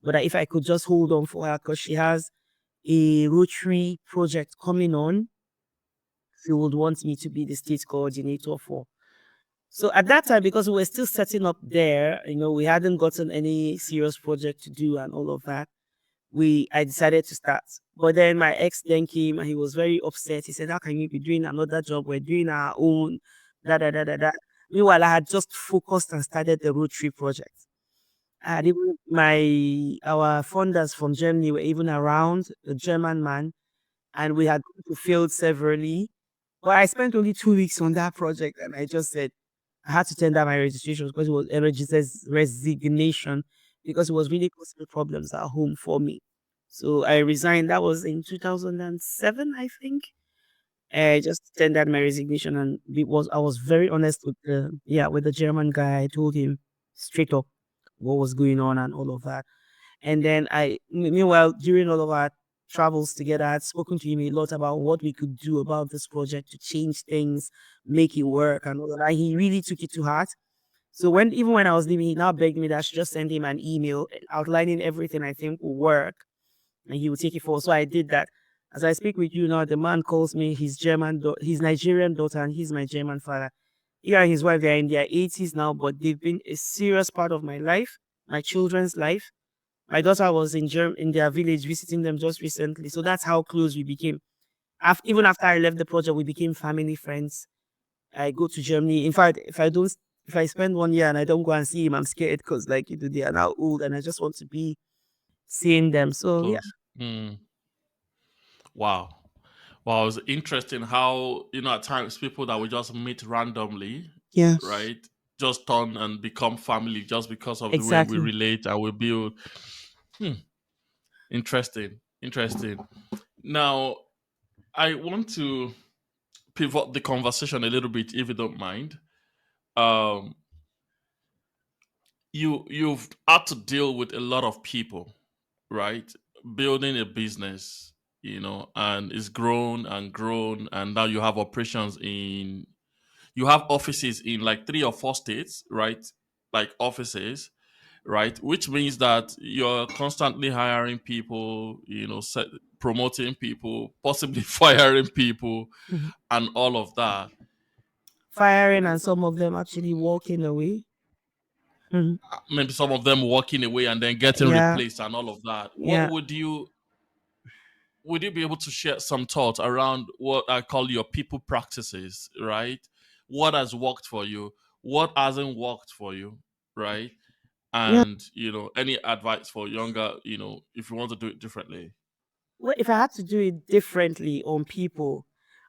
Speaker 1: But if I could just hold on for her because she has a Rotary project coming on, she would want me to be the state coordinator for. So at that time, because we were still setting up there, we hadn't gotten any serious project to do and all of that. I decided to start. But then my ex then came and he was very upset. He said, "How can you be doing another job? We're doing our own, da da da da da." Meanwhile, I had just focused and started the Rotary project. And even our funders from Germany were even around, a German man, and we had failed severally. But I spent only 2 weeks on that project, and I just said I had to tender my registration because it was a resignation because it was really causing problems at home for me. So I resigned. That was in 2007, I think. I just tendered my resignation, and I was very honest with the German guy. I told him straight up what was going on and all of that. And then meanwhile, during all of our travels together, I had spoken to him a lot about what we could do about this project to change things, make it work, and all of that. He really took it to heart. So even when I was leaving, he now begged me that I should just send him an email outlining everything I think will work, and he would take it forward. So I did that. As I speak with you now, the man calls me his his Nigerian daughter, and he's my German father. He and his wife, they're in their 80s now, but they've been a serious part of my life, my children's life. My daughter was in their village visiting them just recently. So that's how close we became. Even after I left the project, we became family friends. I go to Germany. In fact, if I spend 1 year and I don't go and see him, I'm scared because they are now old and I just want to be seeing them. So yeah.
Speaker 2: Close. Wow. Wow, it's interesting how, at times people that we just meet randomly,
Speaker 1: Yeah.
Speaker 2: right, just turn and become family just because of the way we
Speaker 1: Exactly.
Speaker 2: relate and we build. Hmm. Interesting. Interesting. Now, I want to pivot the conversation a little bit, if you don't mind. Um, you've had to deal with a lot of people, right? Building a business, and it's grown and grown, and now you have you have offices in like 3 or 4 states, right? Like offices. right? Which means that you're constantly hiring people, promoting people, possibly firing people,
Speaker 1: Mhm.
Speaker 2: and all of that.
Speaker 1: Firing and some of them actually walking away. Mhm.
Speaker 2: Maybe some of them walking away and then getting
Speaker 1: Yeah,
Speaker 2: replaced and all of that. What
Speaker 1: yeah.
Speaker 2: would you be able to share some thoughts around what I call your people practices, right? What has worked for you? What hasn't worked for you, right?
Speaker 1: Yeah.
Speaker 2: And any advice for younger, if you want to do it differently.
Speaker 1: Well, if I had to do it differently on people,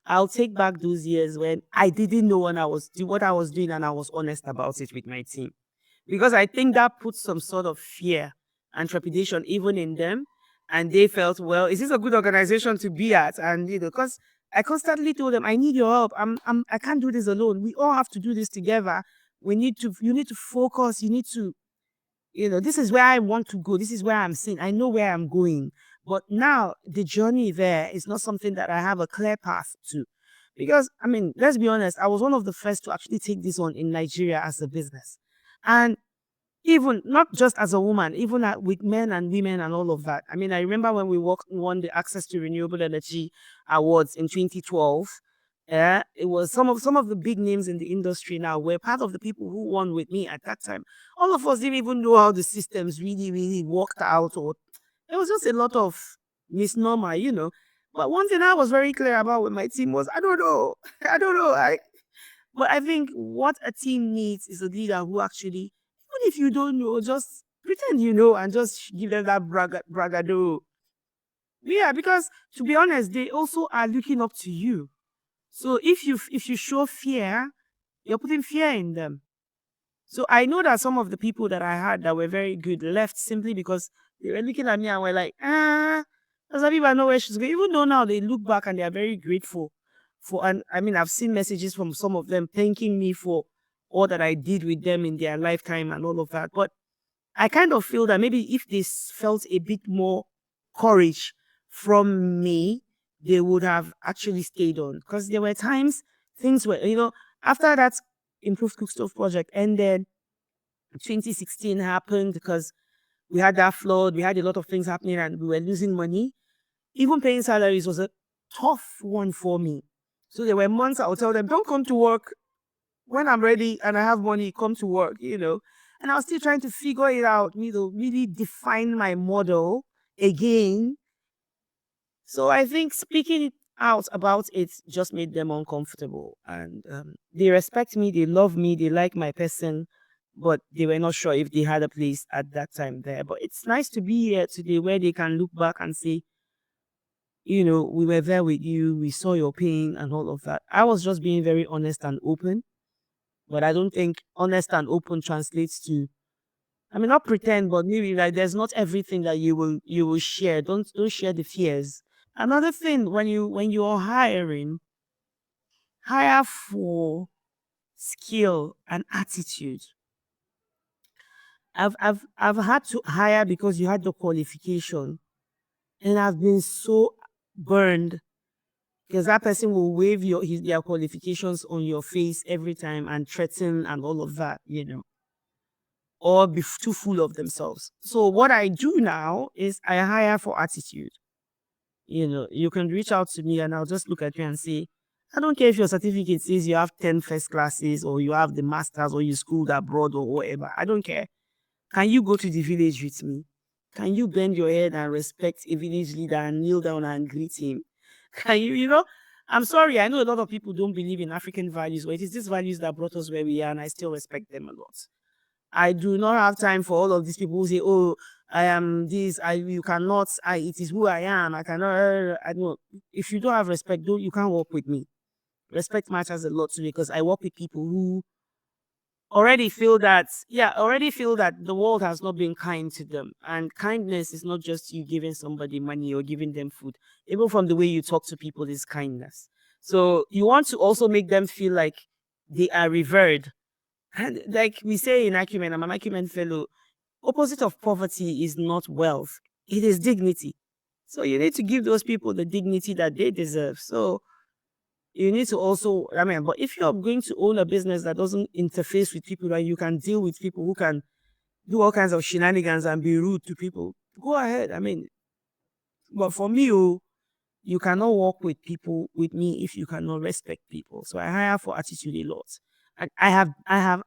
Speaker 1: I'll take back those years when I didn't know what I was doing, and I was honest about it with my team. Because I think that puts some sort of fear and trepidation even in them. And they felt, well, is this a good organization to be at? And because I constantly told them, I need your help. I can't do this alone. We all have to do this together. You need to focus. You need to, this is where I want to go. This is where I'm seeing. I know where I'm going. But now the journey there is not something that I have a clear path to. Because, I mean, let's be honest, I was one of the first to actually take this on in Nigeria as a business. And even not just as a woman, even with men and women and all of that. I mean, I remember when won the Access to Renewable Energy Awards in 2012. Yeah, it was some of the big names in the industry now were part of the people who won with me at that time. All of us didn't even know how the systems really, really worked out, or it was just a lot of misnomer. But one thing I was very clear about with my team was I don't know. I don't know. But I think what a team needs is a leader who actually, even if you don't know, just pretend you know and just give them that bragado. Yeah, because to be honest, they also are looking up to you. So if you show fear, you're putting fear in them. So I know that some of the people that I had that were very good left simply because they were looking at me and were like, does Habiba know where she's going? Even though now they look back and they are very grateful and I mean, I've seen messages from some of them thanking me for all that I did with them in their lifetime and all of that. But I kind of feel that maybe if they felt a bit more courage from me, they would have actually stayed on. Because there were times things were, after that improved cook stove project ended, 2016 happened because we had that flood, we had a lot of things happening and we were losing money. Even paying salaries was a tough one for me. So there were months I would tell them, don't come to work when I'm ready and I have money, come to work. And I was still trying to figure it out, really define my model again. So I think speaking it out about it just made them uncomfortable. And they respect me, they love me, they like my person, but they were not sure if they had a place at that time there. But it's nice to be here today where they can look back and say, we were there with you, we saw your pain and all of that. I was just being very honest and open, but I don't think honest and open translates to, I mean, not pretend, but maybe like there's not everything that you will share. Don't share the fears. Another thing, when you're hiring, hire for skill and attitude. I've had to hire because you had the qualification, and I've been so burned because that person will wave their qualifications on your face every time and threaten and all of that, or be too full of themselves. So what I do now is I hire for attitude. You can reach out to me and I'll just look at you and say, I don't care if your certificate says you have 10 first classes or you have the masters or you schooled abroad or whatever. I don't care. Can you go to the village with me? Can you bend your head and respect a village leader and kneel down and greet him? Can you? I'm sorry, I know a lot of people don't believe in African values, but it is these values that brought us where we are, and I still respect them a lot. I do not have time for all of these people who say, "Oh, I am this. You cannot. It is who I am. I cannot." I don't. If you don't have respect, don't you can't work with me. Respect matters a lot to me because I work with people who already feel that the world has not been kind to them, and kindness is not just you giving somebody money or giving them food. Even from the way you talk to people is kindness. So you want to also make them feel like they are revered. And like we say in acumen, I'm an acumen fellow. Opposite of poverty is not wealth, it is dignity. So you need to give those people the dignity that they deserve. So you need to also, I mean, but if you're going to own a business that doesn't interface with people and you can deal with people who can do all kinds of shenanigans and be rude to people, go ahead. I mean, but for me, oh, you cannot work with people with me if you cannot respect people. So I hire for attitude a lot. And I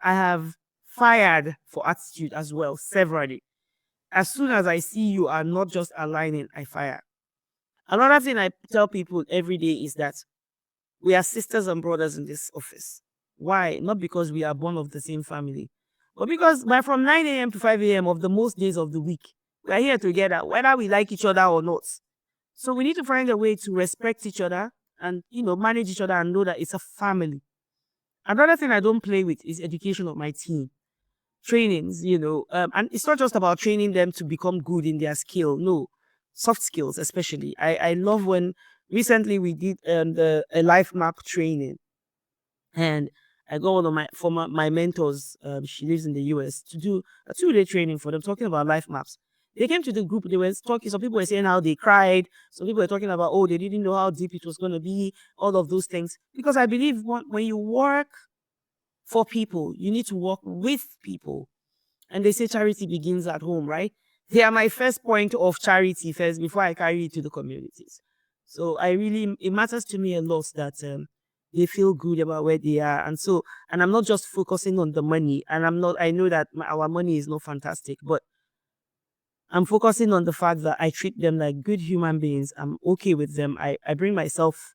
Speaker 1: have fired for attitude as well severally. As soon as I see you are not just aligning, I fire. Another thing I tell people every day is that we are sisters and brothers in this office. Why? Not because we are born of the same family, but because by from 9 a.m. to 5 a.m. of the most days of the week, we are here together, whether we like each other or not. So we need to find a way to respect each other and manage each other and know that it's a family. Another thing I don't play with is education of my team. Trainings, and it's not just about training them to become good in their skill. No, soft skills especially. I love when recently we did a life map training, and I got one of my former my mentors. She lives in the US to do a 2-day training for them, talking about life maps. They came to the group. They were talking. Some people were saying how they cried. Some people were talking about, oh, they didn't know how deep it was going to be. All of those things. Because I believe when you work for people, you need to work with people. And they say charity begins at home, right? They are my first point of charity first before I carry it to the communities. So it matters to me a lot that they feel good about where they are. And I'm not just focusing on the money. And I know that our money is not fantastic, but I'm focusing on the fact that I treat them like good human beings. I'm okay with them. I bring myself,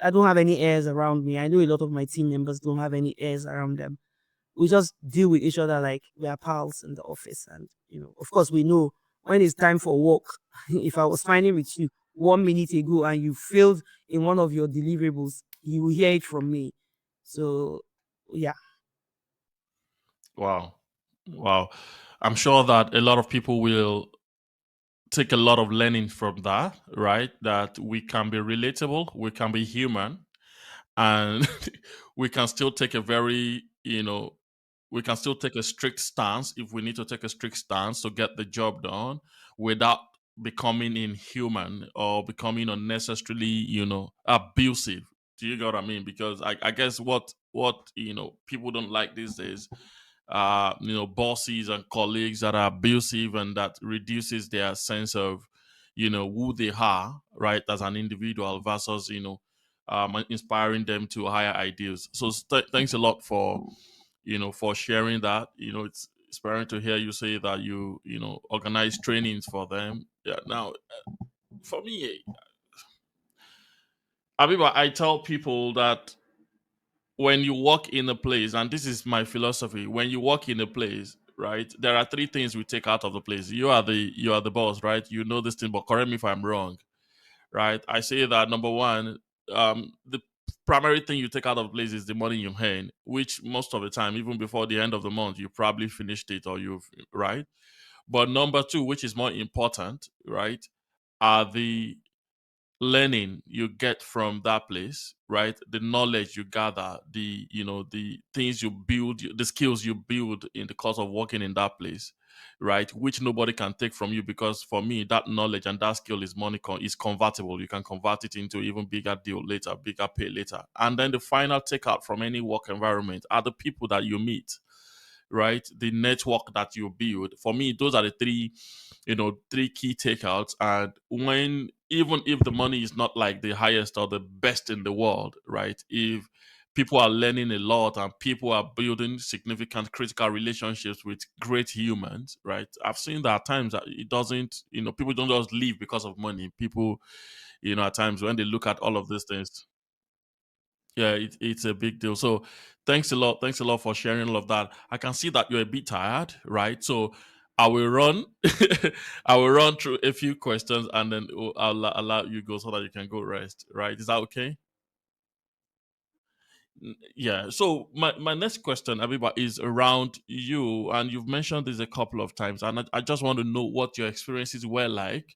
Speaker 1: I don't have any airs around me. I know a lot of my team members don't have any airs around them. We just deal with each other like we are pals in the office. And, of course, we know when it's time for work. If I was finding with you 1 minute ago and you failed in one of your deliverables, you will hear it from me. So, yeah.
Speaker 2: Wow. Wow. I'm sure that a lot of people will take a lot of learning from that, right? That we can be relatable, we can be human, and we can still take a very, we can still take a strict stance if we need to take a strict stance to get the job done without becoming inhuman or becoming unnecessarily, abusive. Do you get what I mean? Because I guess what people don't like these days, bosses and colleagues that are abusive and that reduces their sense of, who they are, right, as an individual versus, inspiring them to higher ideals. So thanks a lot for, for sharing that. It's inspiring to hear you say that you organize trainings for them. Yeah. Now, for me, Abiba, I tell people that when you walk in a place, and this is my philosophy, when you walk in a place, right, there are three things we take out of the place. You are the boss, right? You know this thing, but correct me if I'm wrong, right? I say that number one, the primary thing you take out of the place is the money you earn, which most of the time, even before the end of the month, you probably finished it or you've right. But number two, which is more important, right, are the learning you get from that place, right? The knowledge you gather, the things you build, the skills you build in the course of working in that place, right? Which nobody can take from you, because for me that knowledge and that skill is is convertible. You can convert it into even bigger deal later, bigger pay later. And then the final takeout from any work environment are the people that you meet, right? The network that you build. For me, those are the three key takeouts. And when, even if the money is not like the highest or the best in the world, right? If people are learning a lot and people are building significant critical relationships with great humans, right? I've seen that at times that it doesn't, people don't just leave because of money. People, at times when they look at all of these things, yeah, it's a big deal. So thanks a lot. Thanks a lot for sharing all of that. I can see that you're a bit tired, right? So I will run I will run through a few questions and then I'll allow you go so that you can go rest, right? Is that okay? Yeah. So my next question, Abiba, is around you, and you've mentioned this a couple of times, and I just want to know what your experiences were like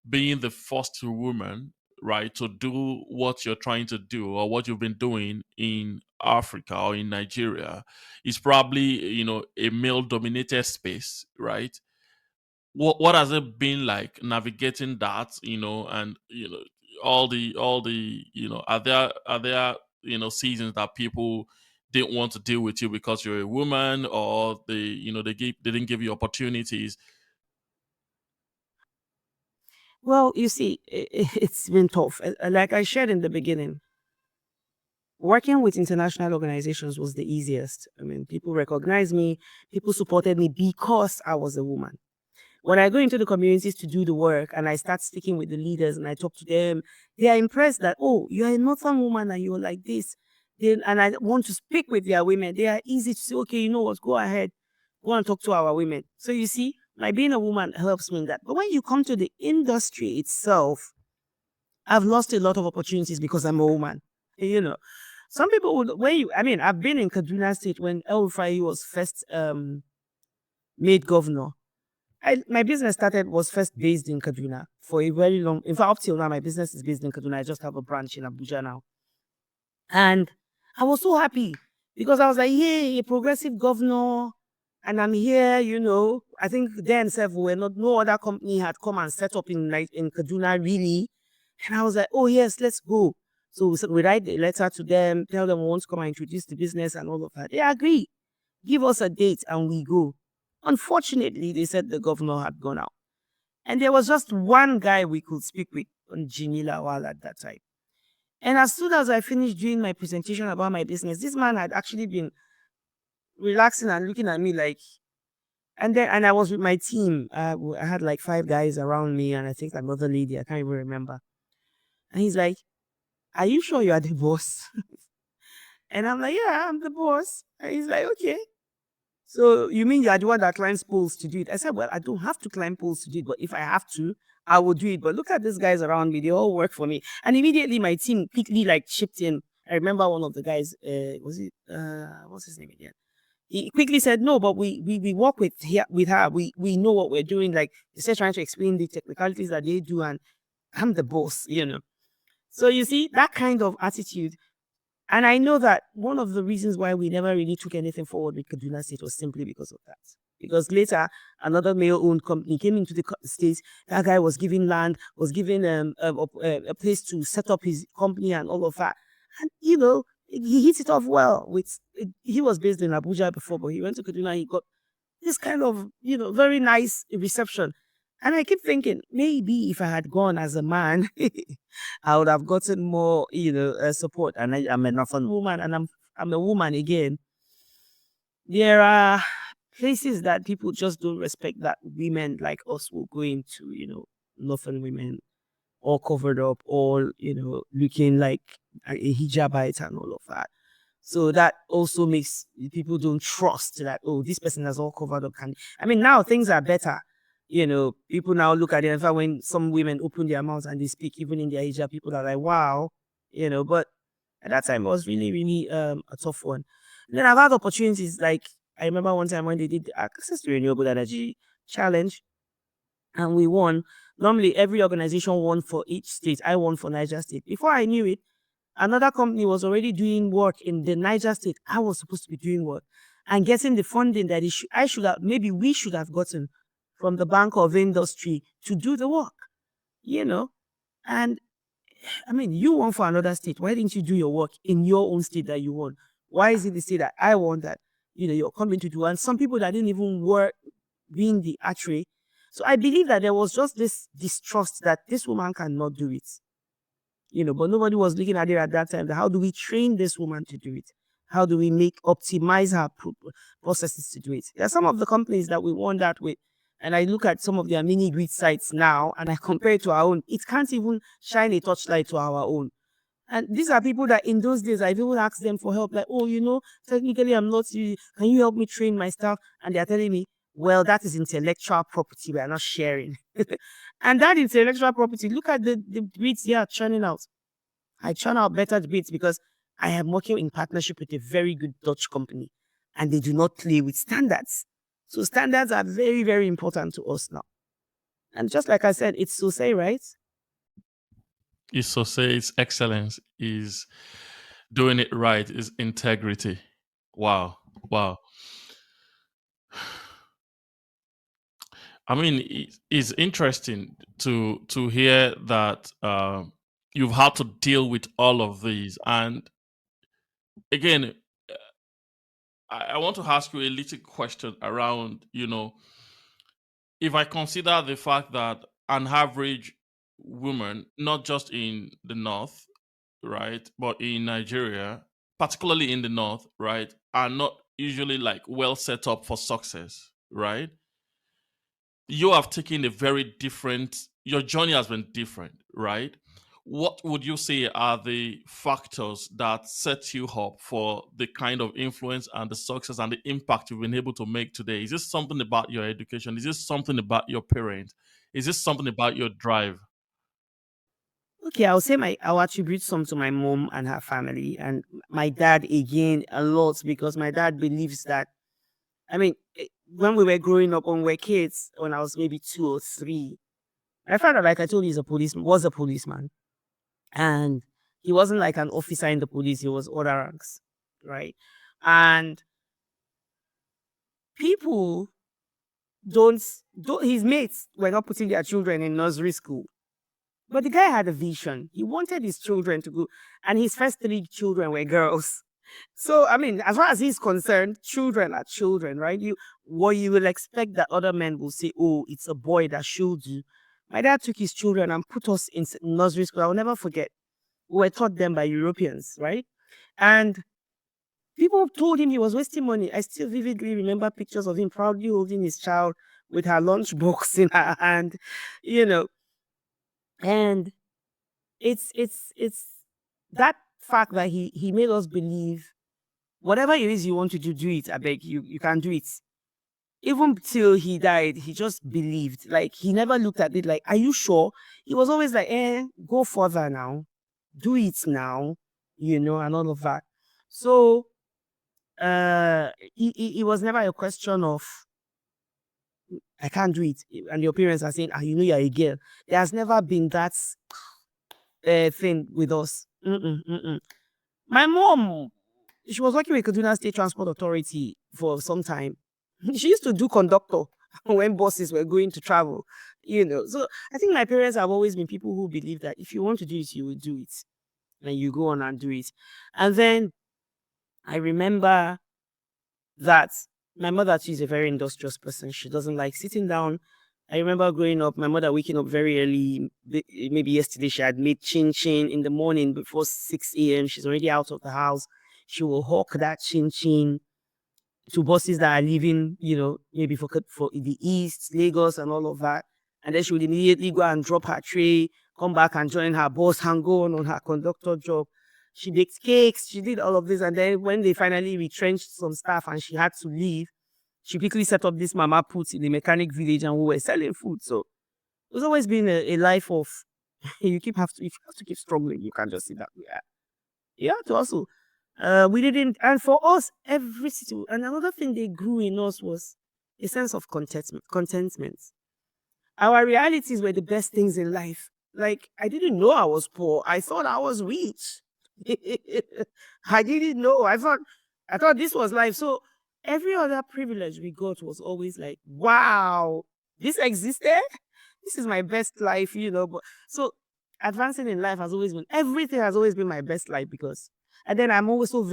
Speaker 2: being the first woman, right, to do what you're trying to do or what you've been doing in Africa or in Nigeria. Is probably, a male dominated space, right? What has it been like navigating that, and all the are there seasons that people didn't want to deal with you because you're a woman, or they didn't give you opportunities?
Speaker 1: Well, you see, it's been tough. Like I shared in the beginning, working with international organizations was the easiest. I mean, people recognized me, people supported me because I was a woman. When I go into the communities to do the work and I start speaking with the leaders and I talk to them, they are impressed that, oh, you're a northern woman and you're like this. Then, and I want to speak with their women. They are easy to say, okay, you know what, go ahead, go and talk to our women. So you see, like being a woman helps me in that. But when you come to the industry itself, I've lost a lot of opportunities because I'm a woman. You know, some people would, when you, I mean, I've been in Kaduna State when El Rufai was first made governor. My business started was first based in Kaduna for a very long. In fact, up till now, my business is based in Kaduna. I just have a branch in Abuja now, and I was so happy because I was like, "Yay, a progressive governor!" And I'm here. I think then, self, were not no other company had come and set up in Kaduna really, and I was like, "Oh yes, let's go." So we write a letter to them, tell them we want to come and introduce the business and all of that. They agree, give us a date, and we go. Unfortunately, they said the governor had gone out. And there was just one guy we could speak with on Jinila while at that time. And as soon as I finished doing my presentation about my business, this man had actually been relaxing and looking at me like, and I was with my team. I had like five guys around me, and I think another lady. I can't even remember. And he's like, "Are you sure you are the boss?" And I'm like, "Yeah, I'm the boss." And he's like, "Okay. So you mean you are the one that climbs poles to do it?" I said, "Well, I don't have to climb poles to do it, but if I have to, I will do it. But look at these guys around me; they all work for me." And immediately, my team quickly like chipped in. I remember one of the guys. Was it what's his name again? He quickly said, "No, but we work with her. We know what we're doing." Like they said, trying to explain the technicalities that they do, and I'm the boss. So you see that kind of attitude, and I know that one of the reasons why we never really took anything forward with Kaduna State was simply because of that. Because later, another male-owned company came into the state. That guy was given land, was given a place to set up his company and all of that. And he hit it off well. He was based in Abuja before, but he went to Kaduna. He got this kind of very nice reception. And I keep thinking, maybe if I had gone as a man, I would have gotten more, support. And I'm an orphan woman, and I'm a woman again. There are places that people just don't respect that women like us will go into, orphan women all covered up, all looking like a hijabite and all of that. So that also makes people don't trust that, oh, this person has all covered up. I mean, now things are better. People now look at it. In fact, when some women open their mouths and they speak, even in their hijab, people are like, wow. But at that time, it was really, really a tough one. And then I've had opportunities. Like, I remember one time when they did the Access to Renewable Energy Challenge and we won. Normally, every organization won for each state. I won for Niger State. Before I knew it, another company was already doing work in the Niger State. I was supposed to be doing work and getting the funding that I should have, maybe we should have gotten from the Bank of Industry to do the work, you know. And I mean, you won for another state. Why didn't you do your work in your own state that you won? Why is it the state that I won that, you're coming to do? And some people that didn't even work being the archery. So I believe that there was just this distrust that this woman cannot do it. But nobody was looking at it at that time. How do we train this woman to do it? How do we optimize her processes to do it? There are some of the companies that we won that with, and I look at some of their mini grid sites now, and I compare it to our own. It can't even shine a torchlight to our own. And these are people that in those days I've even asked them for help, like, oh, technically I'm not. Can you help me train my staff? And they're telling me, well, that is intellectual property. We are not sharing. And that intellectual property, look at the beats they are churning out. I churn out better beats because I am working in partnership with a very good Dutch company and they do not play with standards. So standards are very, very important to us now. And just like I said, it's Sosai, right?
Speaker 2: Is Sose's excellence, is doing it right, is integrity. Wow. Wow. I mean, it's interesting to hear that you've had to deal with all of these, and again, I want to ask you a little question around, if I consider the fact that an average woman, not just in the north, right, but in Nigeria, particularly in the north, right, are not usually like well set up for success, right? You have taken a very different, your journey has been different, right? What would you say are the factors that set you up for the kind of influence and the success and the impact you've been able to make today? Is this something about your education? Is this something about your parents? Is this something about your drive?
Speaker 1: Okay, I'll say I'll attribute some to my mom and her family, and my dad again a lot, because my dad believes that. I mean, when we were growing up, when we were kids, when I was maybe 2 or 3, my father, like I told you, was a policeman, and he wasn't like an officer in the police. He was other ranks, right? And people don't his mates were not putting their children in nursery school. But the guy had a vision. He wanted his children to go, and his first 3 children were girls. So, I mean, as far as he's concerned, children are children, right? What you will expect that other men will say, "Oh, it's a boy that should do." My dad took his children and put us in nursery school. I'll never forget. We were taught them by Europeans, right? And people told him he was wasting money. I still vividly remember pictures of him proudly holding his child with her lunchbox in her hand, you know, and it's that fact that he made us believe whatever it is you want to do, do it. I beg you, you can do it. Even till he died, he just believed. Like, he never looked at it like, "Are you sure?" He was always like, go further now, do it now, and all of that. So it was never a question of, "I can't do it," and your parents are saying, "You're a girl." There has never been that thing with us. Mm-mm, mm-mm. My mom, she was working with Kaduna State Transport Authority for some time. She used to do conductor when buses were going to travel. So I think my parents have always been people who believe that if you want to do it, you will do it. And you go on and do it. And then I remember that my mother, she's a very industrious person. She doesn't like sitting down. I remember growing up, my mother waking up very early. Maybe yesterday she had made chin chin in the morning before 6 a.m. She's already out of the house. She will hawk that chin chin to buses that are leaving, maybe for the East, Lagos, and all of that. And then she would immediately go and drop her tray, come back and join her boss and go on her conductor job. She baked cakes, she did all of this. And then when they finally retrenched some staff and she had to leave, she quickly set up this mama put in the mechanic village, and we were selling food. So it's always been a life of if you have to keep struggling, you can't just sit that way. You have to also. We didn't, and for us, every situation. And another thing they grew in us was a sense of contentment. Contentment. Our realities were the best things in life. Like, I didn't know I was poor. I thought I was rich. I didn't know. I thought this was life. So every other privilege we got was always like, wow, this existed. This is my best life. But so advancing in life has always been everything has always been my best life, because and then I'm also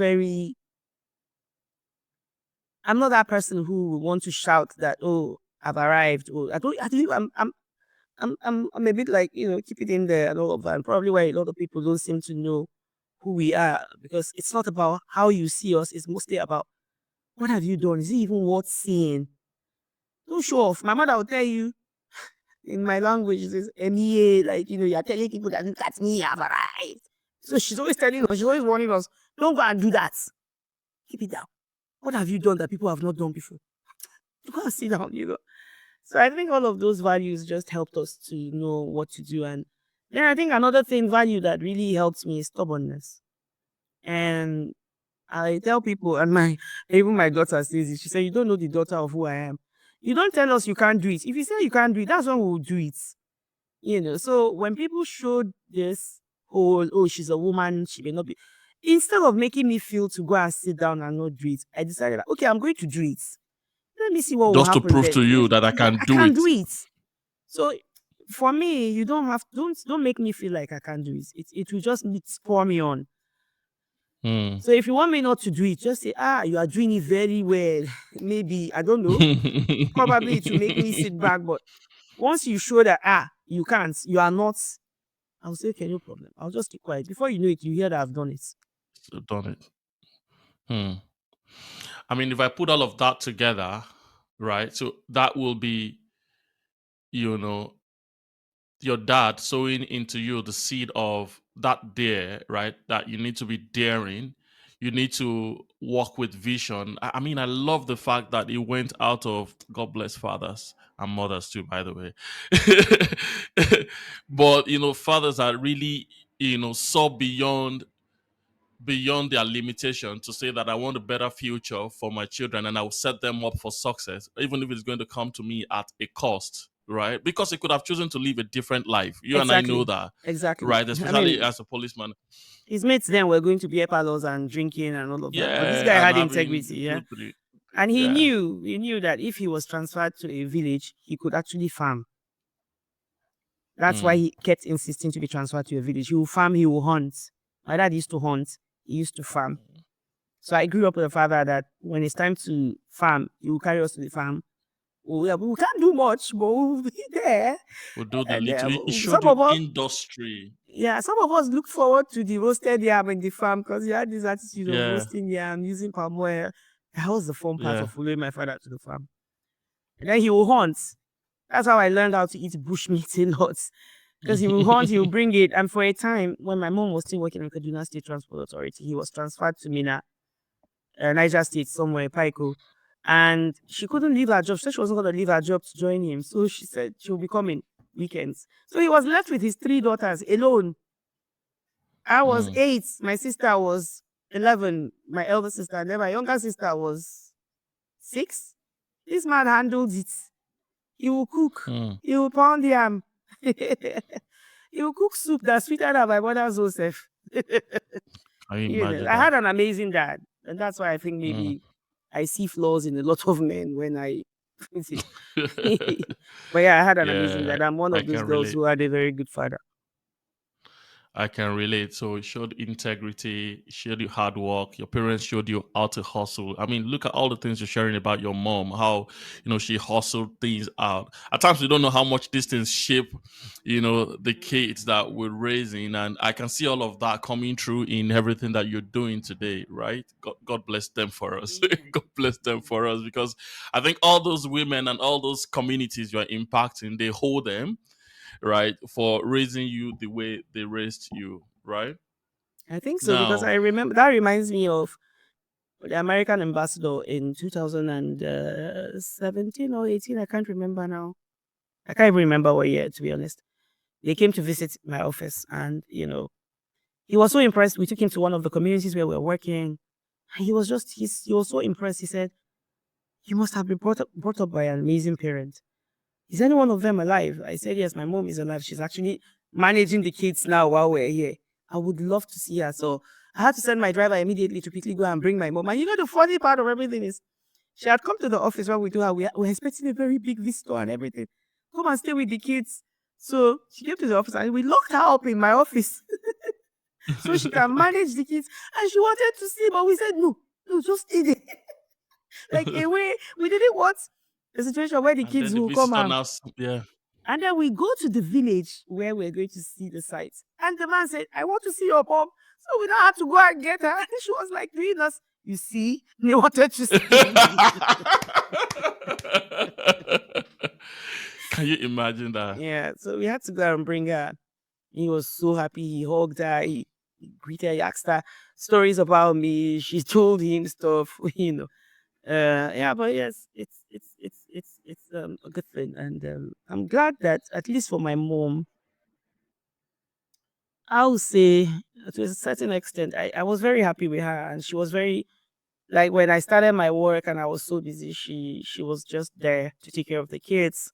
Speaker 1: I'm not that person who will want to shout that, "Oh, I've arrived." Or I don't I'm a bit like, keep it in there and all of that. And probably why a lot of people don't seem to know who we are, because it's not about how you see us, it's mostly about what have you done? Is it even worth seeing? Don't show off. My mother will tell you in my language, it says MEA, like, you're telling people that, "Look at me, I've arrived." So she's always telling us, she's always warning us, "Don't go and do that. Keep it down. What have you done that people have not done before? Go and sit down." So I think all of those values just helped us to know what to do. And then I think another value that really helps me is stubbornness. And I tell people, and even my daughter says it, she said, "You don't know the daughter of who I am. You don't tell us you can't do it. If you say you can't do it, that's when we'll do it." So when people showed this whole, "Oh, she's a woman, she may not be," instead of making me feel to go and sit down and not do it, I decided that, okay, I'm going to do it. Let me see what will
Speaker 2: Just to
Speaker 1: happen
Speaker 2: prove
Speaker 1: then.
Speaker 2: to you that I
Speaker 1: Yeah,
Speaker 2: can
Speaker 1: I
Speaker 2: do
Speaker 1: can
Speaker 2: it.
Speaker 1: do it. So for me, you don't make me feel like I can't do it. It will just spur me on.
Speaker 2: Mm.
Speaker 1: So if you want me not to do it, just say, you are doing it very well. Maybe, I don't know. Probably it will make me sit back. But once you show that, you can't, you are not, I'll say, okay, no problem. I'll just keep quiet. Before you know it, you hear that I've done it.
Speaker 2: So done it. Hmm. I mean, if I put all of that together, right? So that will be, you know, your dad sowing into you the seed of that dare, right? That you need to be daring. You need to walk with vision. I mean, I love the fact that he went out of, God bless fathers and mothers too, by the way. But fathers that really, saw beyond their limitation to say that I want a better future for my children and I will set them up for success, even if it's going to come to me at a cost, right? Because he could have chosen to live a different life. You and I know
Speaker 1: Exactly.
Speaker 2: that,
Speaker 1: Exactly.
Speaker 2: right?
Speaker 1: I
Speaker 2: Especially
Speaker 1: mean,
Speaker 2: as a policeman.
Speaker 1: his mates then were going to beer parlors and drinking and all of that. But this guy
Speaker 2: Yeah, and
Speaker 1: had
Speaker 2: having
Speaker 1: integrity, yeah.
Speaker 2: two, three.
Speaker 1: And
Speaker 2: Yeah.
Speaker 1: he knew that if he was transferred to a village, he could actually farm. That's why
Speaker 2: Mm,
Speaker 1: he kept insisting to be transferred to a village. He will farm, he will hunt. My dad used to hunt, he used to farm. So I grew up with a father that when it's time to farm, he will carry us to the farm. Oh, yeah, we can't do much, but we'll be there.
Speaker 2: we'll do the
Speaker 1: And
Speaker 2: little. He showed
Speaker 1: some
Speaker 2: you
Speaker 1: of us,
Speaker 2: industry.
Speaker 1: yeah, some of us look forward to the roasted yam in the farm because he had this attitude of
Speaker 2: Yeah,
Speaker 1: roasting yam using palm oil. That was the fun part
Speaker 2: yeah.
Speaker 1: of following my father to the farm. And then he will hunt. That's how I learned how to eat bushmeat a lot. Because he will hunt, he will bring it. And for a time, when my mom was still working in Kaduna State Transport Authority, he was transferred to Mina, Niger State, somewhere, Paiko. And she couldn't leave her job. She said she wasn't going to leave her job to join him. So she said she will be coming weekends. So he was left with his three daughters alone. I was
Speaker 2: Mm,
Speaker 1: 8. My sister was 11, my elder sister. And then my younger sister was 6. This man handled it. He will cook.
Speaker 2: mm.
Speaker 1: He will pound yam. He will cook soup that's sweeter than my mother's own self.
Speaker 2: Can you imagine
Speaker 1: I
Speaker 2: that?
Speaker 1: had an amazing dad. And that's why I think
Speaker 2: Mm.
Speaker 1: maybe I see flaws in a lot of men when I. But yeah, I had an amazing
Speaker 2: Yeah,
Speaker 1: dad. I'm one
Speaker 2: I
Speaker 1: of those
Speaker 2: can
Speaker 1: girls
Speaker 2: relate.
Speaker 1: who had a very good father.
Speaker 2: I can relate. So it showed integrity, it showed you hard work. Your parents showed you how to hustle. I mean, look at all the things you're sharing about your mom, how she hustled things out. At times we don't know how much these things shape, the kids that we're raising. And I can see all of that coming through in everything that you're doing today, right? God bless them for us.
Speaker 1: Amen.
Speaker 2: God bless them for us. Because I think all those women and all those communities you're impacting, they hold them right, for raising you the way they raised you, right?
Speaker 1: I think so because
Speaker 2: Now,
Speaker 1: I remember that reminds me of the American ambassador in 2017 or 18. I can't remember now. I can't even remember what year, to be honest. They came to visit my office and, he was so impressed. We took him to one of the communities where we were working. And he was so impressed. He said, "You must have been brought up by an amazing parent. Is any one of them alive?" I said, "Yes, my mom is alive. She's actually managing the kids now while we're here. I would love to see her." So I had to send my driver immediately to quickly go and bring my mom. And the funny part of everything is she had come to the office when we told her we were expecting a very big visitor and everything. Come and stay with the kids. So she came to the office and we locked her up in my office so she can manage the kids. And she wanted to see, but we said, no, no, just stay there. Like away. We didn't want a situation where the
Speaker 2: and
Speaker 1: kids
Speaker 2: then the
Speaker 1: will come
Speaker 2: visitor
Speaker 1: and
Speaker 2: now, yeah.
Speaker 1: and then we go to the village where we're going to see the sites. And the man said, "I want to see your mom." So we don't have to go and get her. And she was like doing us. You see, they wanted to see me.
Speaker 2: Can you imagine that?
Speaker 1: Yeah, so we had to go and bring her. He was so happy. He hugged her. He greeted, he asked her stories about me. She told him stuff, Yeah, but yes, it's a good thing, and I'm glad that at least for my mom, I would say to a certain extent, I was very happy with her, and she was very like when I started my work and I was so busy, she was just there to take care of the kids,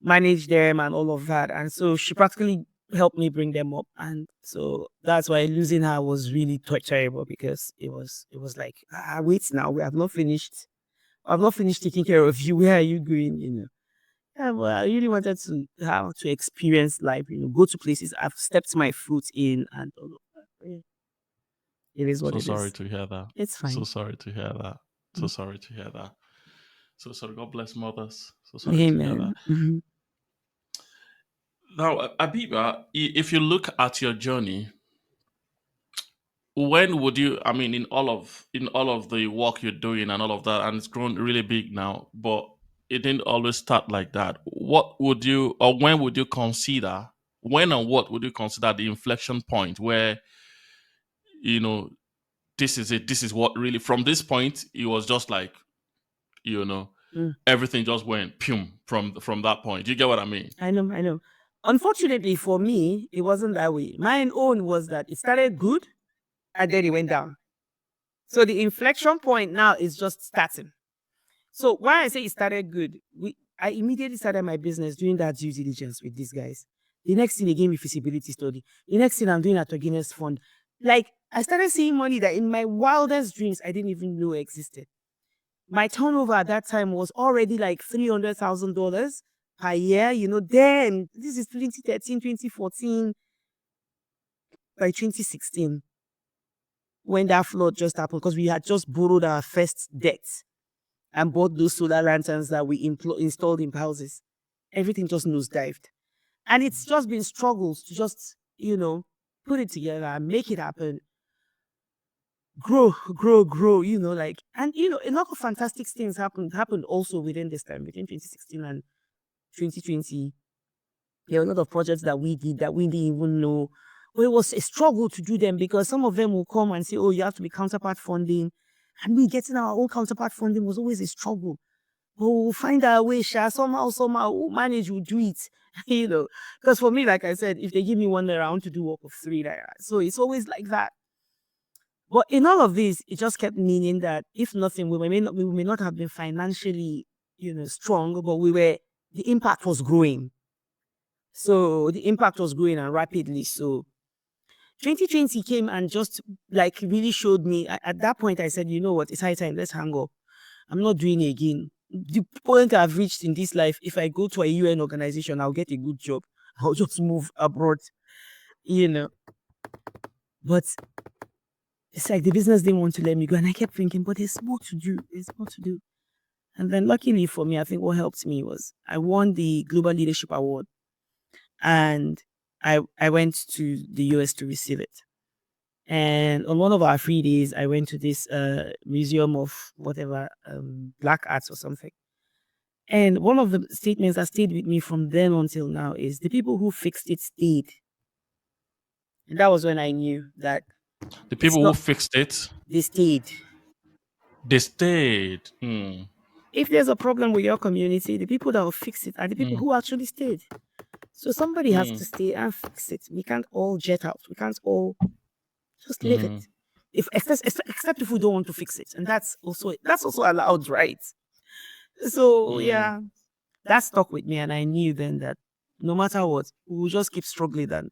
Speaker 1: manage them, and all of that, and so she practically helped me bring them up, and so that's why losing her was really terrible because it was like wait now we have not finished. I've not finished taking care of you. Where are you going? Yeah, well, I really wanted to how to experience life, go to places I've stepped my foot in and all of that. Yeah. It is what
Speaker 2: So
Speaker 1: it
Speaker 2: sorry
Speaker 1: is.
Speaker 2: to hear that.
Speaker 1: It's
Speaker 2: So
Speaker 1: fine.
Speaker 2: sorry to hear that. So
Speaker 1: Mm.
Speaker 2: sorry to hear that. So sorry. God bless mothers. So sorry to hear that.
Speaker 1: Amen. Hmm.
Speaker 2: Now, Abiba, if you look at your journey, when would you? I mean, in all of the work you're doing and all of that, and it's grown really big now, but it didn't always start like that. What would you, or when would you consider? When and what would you consider the inflection point where you know this is it? This is what really. From this point, it was just like you know
Speaker 1: Mm.
Speaker 2: everything just went pum from that point. Do you get what I mean?
Speaker 1: I know, I know. Unfortunately for me, it wasn't that way. My own was that it started good and then it went down. So the inflection point now is just starting. So why I say it started good, I immediately started my business doing that due diligence with these guys. The next thing they gave me feasibility study. The next thing I'm doing at Guinness Fund. Like I started seeing money that in my wildest dreams I didn't even know existed. My turnover at that time was already like $300,000 per year. Then this is 2013, 2014, by 2016 when that flood just happened because we had just borrowed our first debt and bought those solar lanterns that we installed in houses. Everything just nosedived. And it's just been struggles to just, put it together and make it happen, grow, grow, grow, and a lot of fantastic things happened also within this time, between 2016 and 2020. There were a lot of projects that we did that we didn't even know. But it was a struggle to do them because some of them will come and say, oh, you have to be counterpart funding. And we getting our own counterpart funding was always a struggle. But we'll find our way, Sha. Somehow, we'll manage, we'll do it. Because for me, like I said, if they give me 1 naira, I want to do work of 3 naira. So it's always like that. But in all of this, it just kept meaning that if nothing, we may not have been financially, strong, but the impact was growing. So the impact was growing and rapidly. So 2020 came and just like really showed me. At that point, I said, you know what, it's high time, let's hang up. I'm not doing it again. The point I've reached in this life, if I go to a UN organization, I'll get a good job. I'll just move abroad, you know. But it's like the business didn't want to let me go. And I kept thinking, but there's more to do. There's more to do. And then luckily for me, I think what helped me was I won the Global Leadership Award and I went to the US to receive it. And on one of our free days, I went to this museum of whatever, black arts or something. And one of the statements that stayed with me from then until now is the people who fixed it stayed. And that was when I knew that
Speaker 2: The
Speaker 1: it's
Speaker 2: people who
Speaker 1: not,
Speaker 2: fixed it,
Speaker 1: they stayed.
Speaker 2: they stayed. Mm,
Speaker 1: If there's a problem with your community, the people that will fix it are the people
Speaker 2: mm,
Speaker 1: who actually stayed. So somebody has
Speaker 2: mm,
Speaker 1: to stay and fix it. We can't all jet out. We can't all just leave it.
Speaker 2: mm,
Speaker 1: If except if we don't want to fix it. And that's also allowed, right? So
Speaker 2: mm,
Speaker 1: yeah, that stuck with me and I knew then that no matter what, we will just keep struggling. And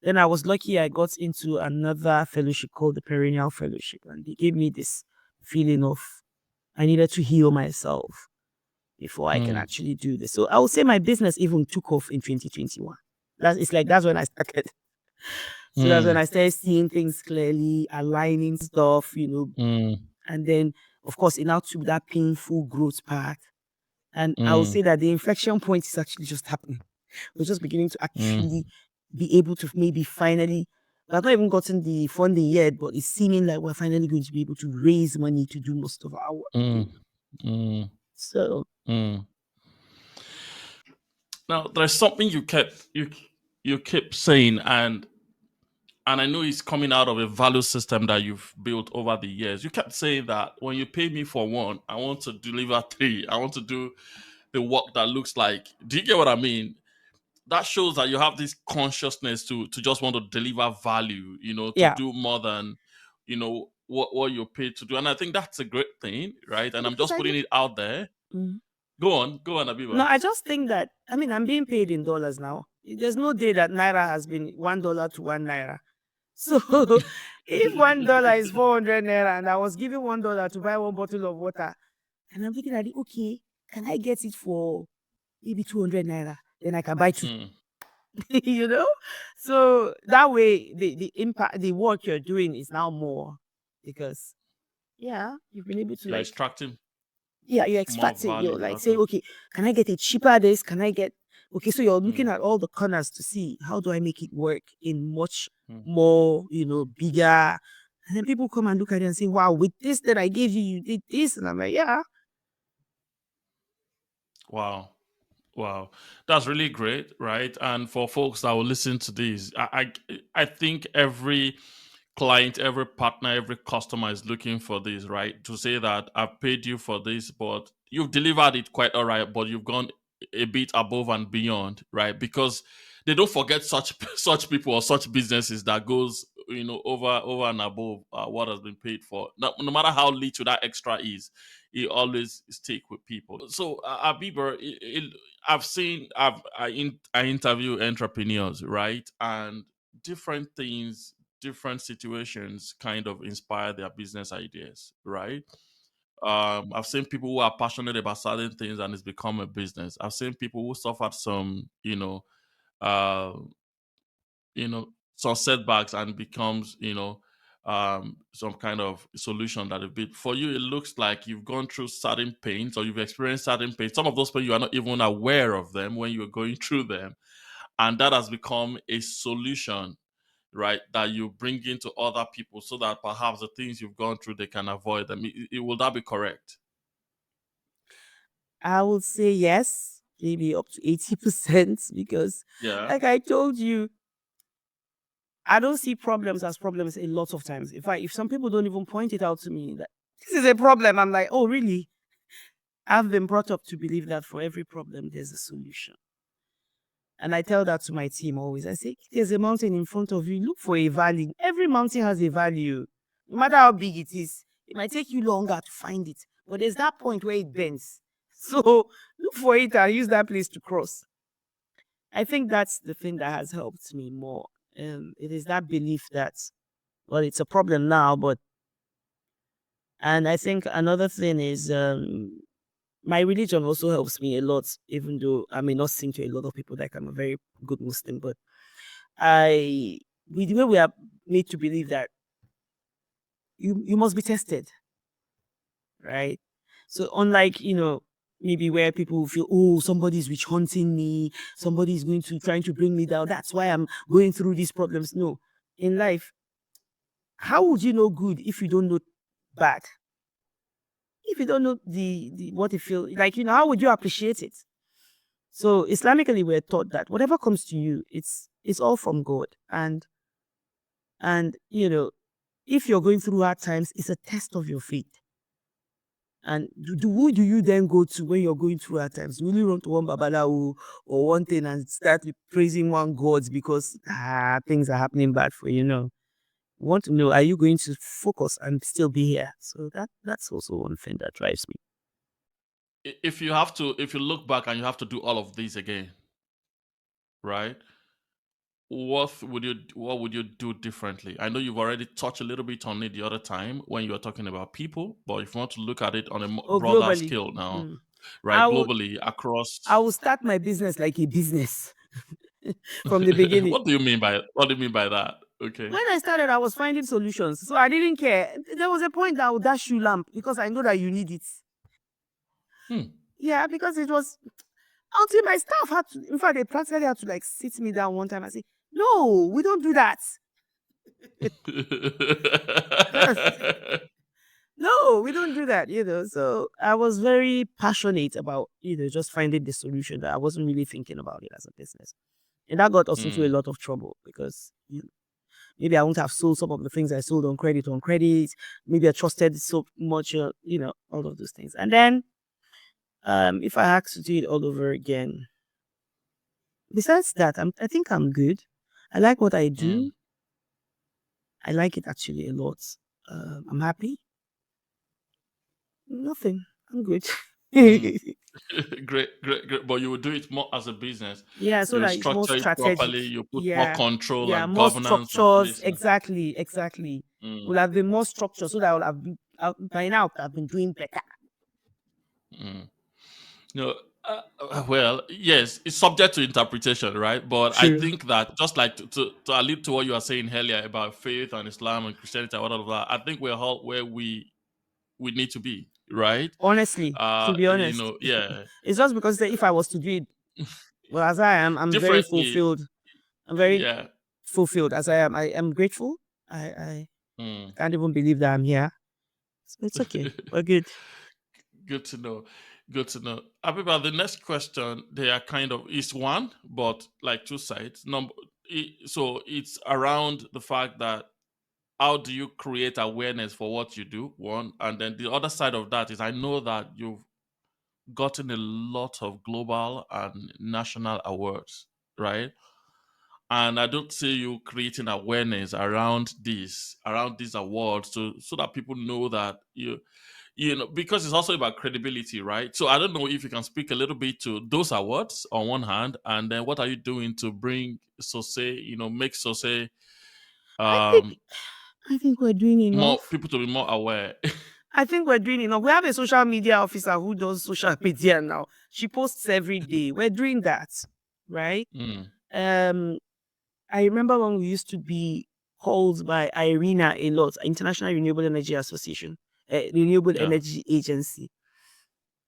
Speaker 1: then I was lucky I got into another fellowship called the Perennial Fellowship. And they gave me this feeling of I needed to heal myself before I can
Speaker 2: mm,
Speaker 1: actually do this. So I would say my business even took off in 2021. That's when I started. So that's when
Speaker 2: mm,
Speaker 1: I started seeing things clearly, aligning stuff,
Speaker 2: mm,
Speaker 1: and then of course it now took that painful growth path. And I will
Speaker 2: mm,
Speaker 1: say that the inflection point is actually just happening. We're just beginning to
Speaker 2: mm,
Speaker 1: actually be able to maybe finally, I've not even gotten the funding yet, but it's seeming like we're finally going to be able to raise money to do most of our work.
Speaker 2: mm, mm,
Speaker 1: So
Speaker 2: mm. Now, there's something you keep saying, and I know it's coming out of a value system that you've built over the years. You kept saying that when you pay me for one, I want to deliver three. I want to do the work that looks like. Do you get what I mean? That shows that you have this consciousness to just want to deliver value, to
Speaker 1: yeah,
Speaker 2: do more than, what you're paid to do. And I think that's a great thing, right? And I'm
Speaker 1: because
Speaker 2: just
Speaker 1: I
Speaker 2: putting
Speaker 1: just
Speaker 2: it out there.
Speaker 1: mm.
Speaker 2: Go on,
Speaker 1: No,
Speaker 2: Abiba.
Speaker 1: I just think that I'm being paid in dollars now. There's no day that naira has been $1 to 1 naira. So if $1 is 400 naira and I was given $1 to buy one bottle of water, and I'm looking at it, okay, can I get it for maybe 200 naira? Then I can buy two.
Speaker 2: Mm,
Speaker 1: you know? So that way the impact, the work you're doing is now more. because yeah, you've been able to
Speaker 2: You're
Speaker 1: like,
Speaker 2: extracting
Speaker 1: yeah, you're
Speaker 2: more
Speaker 1: extracting. You're
Speaker 2: value
Speaker 1: like
Speaker 2: out
Speaker 1: saying,
Speaker 2: of.
Speaker 1: okay, can I get a cheaper this? Can I get okay? So you're looking
Speaker 2: Mm,
Speaker 1: at all the corners to see how do I make it work in much
Speaker 2: mm.
Speaker 1: more, bigger. And then people come and look at it and say, wow, with this that I gave you, you did this. And I'm like, yeah.
Speaker 2: Wow. Wow, that's really great, right? And for folks that will listen to this, I think every client, every partner, every customer is looking for this, right? To say that I've paid you for this, but you've delivered it quite all right, but you've gone a bit above and beyond, right? Because they don't forget such such people or such businesses that goes over and above what has been paid for. No matter how little that extra is, it always stick with people. So Abiba, I've seen I interview entrepreneurs, right? And different things, different situations kind of inspire their business ideas, right? I've seen people who are passionate about certain things and it's become a business. I've seen people who suffered some, uh, some setbacks and becomes, some kind of solution that a bit for you. It looks like you've gone through certain pains or you've experienced certain pains. Some of those pains you are not even aware of them when you're going through them, and that has become a solution, right, that you bring into other people so that perhaps the things you've gone through they can avoid them. Will that be correct?
Speaker 1: I would say yes, maybe up to 80% because,
Speaker 2: Yeah.
Speaker 1: like I told you, I don't see problems as problems a lot of times. In fact, if some people don't even point it out to me that this is a problem, I'm like, oh, really? I've been brought up to believe that for every problem, there's a solution. And I tell that to my team always. I say, if there's a mountain in front of you, look for a valley. Every mountain has a value, no matter how big it is. It might take you longer to find it, but there's that point where it bends. So look for it and use that place to cross. I think that's the thing that has helped me more. It is that belief that, well, it's a problem now, but, and I think another thing is, my religion also helps me a lot, even though I may not seem to a lot of people like I'm a very good Muslim, but with the way we are made to believe that you must be tested, right? So unlike, maybe where people feel, oh, somebody's witch hunting me, somebody's going to trying to bring me down. That's why I'm going through these problems. No, in life, how would you know good if you don't know bad? If you don't know the what it feels like, how would you appreciate it? So Islamically, we're taught that whatever comes to you, it's all from God, and if you're going through hard times, it's a test of your faith. And who do you then go to when you're going through hard times? Will you run to one babalawo or one thing and start with praising one God because things are happening bad for you? No. You want to know, are you going to focus and still be here? So that's also one thing that drives me.
Speaker 2: If you look back and you have to do all of these again, right? What would you do differently? I know you've already touched a little bit on it the other time when you were talking about people, but if you want to look at it on a
Speaker 1: Oh,
Speaker 2: broader
Speaker 1: globally.
Speaker 2: scale now,
Speaker 1: Mm.
Speaker 2: right,
Speaker 1: I would
Speaker 2: globally
Speaker 1: I
Speaker 2: across.
Speaker 1: will start my business like a business from the beginning.
Speaker 2: What do you mean by that? Okay.
Speaker 1: When I started, I was finding solutions. So I didn't care. There was a point that I would dash you lamp because I know that you need it.
Speaker 2: Hmm.
Speaker 1: Yeah, because it was until my staff had to, in fact, they practically had to like sit me down one time and say, no, we don't do that. No, we don't do that. So I was very passionate about, just finding the solution that I wasn't really thinking about it as a business. And that got us into a
Speaker 2: Hmm.
Speaker 1: lot of trouble because maybe I won't have sold some of the things I sold on credit. Maybe I trusted so much, all of those things. And then, if I had to do it all over again, besides that, I think I'm good. I like what I
Speaker 2: Hmm.
Speaker 1: do. I like it actually a lot. I'm happy. Nothing. I'm good.
Speaker 2: Hmm. Great. But you would do it more as a business.
Speaker 1: Yeah, so
Speaker 2: You would
Speaker 1: that it's more
Speaker 2: structure it
Speaker 1: strategic.
Speaker 2: properly. You put more
Speaker 1: Yeah,
Speaker 2: control
Speaker 1: yeah,
Speaker 2: and
Speaker 1: more
Speaker 2: governance in
Speaker 1: structures.
Speaker 2: place.
Speaker 1: Exactly, exactly.
Speaker 2: Mm,
Speaker 1: Will have been more structure so that I by now I've been doing better.
Speaker 2: mm. No, Well, yes, it's subject to interpretation, right? But I
Speaker 1: True.
Speaker 2: think that just like to allude to what you were saying earlier about faith and Islam and Christianity and all of that, I think we're all where we need to be, right?
Speaker 1: Honestly, to be honest,
Speaker 2: Yeah,
Speaker 1: it's just because if I was to do it, well, as I am, I'm very
Speaker 2: differently,
Speaker 1: fulfilled. I'm very
Speaker 2: yeah.
Speaker 1: fulfilled as I am. I am grateful. I
Speaker 2: Mm.
Speaker 1: can't even believe that I'm here. So it's okay. We're good.
Speaker 2: Good to know. Good to know. Abiba, the next question, they are kind of is one, but like two sides. So it's around the fact that how do you create awareness for what you do? One, and then the other side of that is I know that you've gotten a lot of global and national awards, right? And I don't see you creating awareness around these awards, so that people know that you know, because it's also about credibility, right? So I don't know if you can speak a little bit to those awards on one hand, and then what are you doing to bring Sosai, make Sosai
Speaker 1: I think
Speaker 2: um
Speaker 1: I think we're doing
Speaker 2: more
Speaker 1: enough.
Speaker 2: people to be more aware.
Speaker 1: I think we're doing enough. We have a social media officer who does social media now. She posts every day. We're doing that, right?
Speaker 2: Mm,
Speaker 1: Um, I remember when we used to be called by IRENA a lot, International Renewable Energy Association, Renewable
Speaker 2: yeah.
Speaker 1: Energy Agency,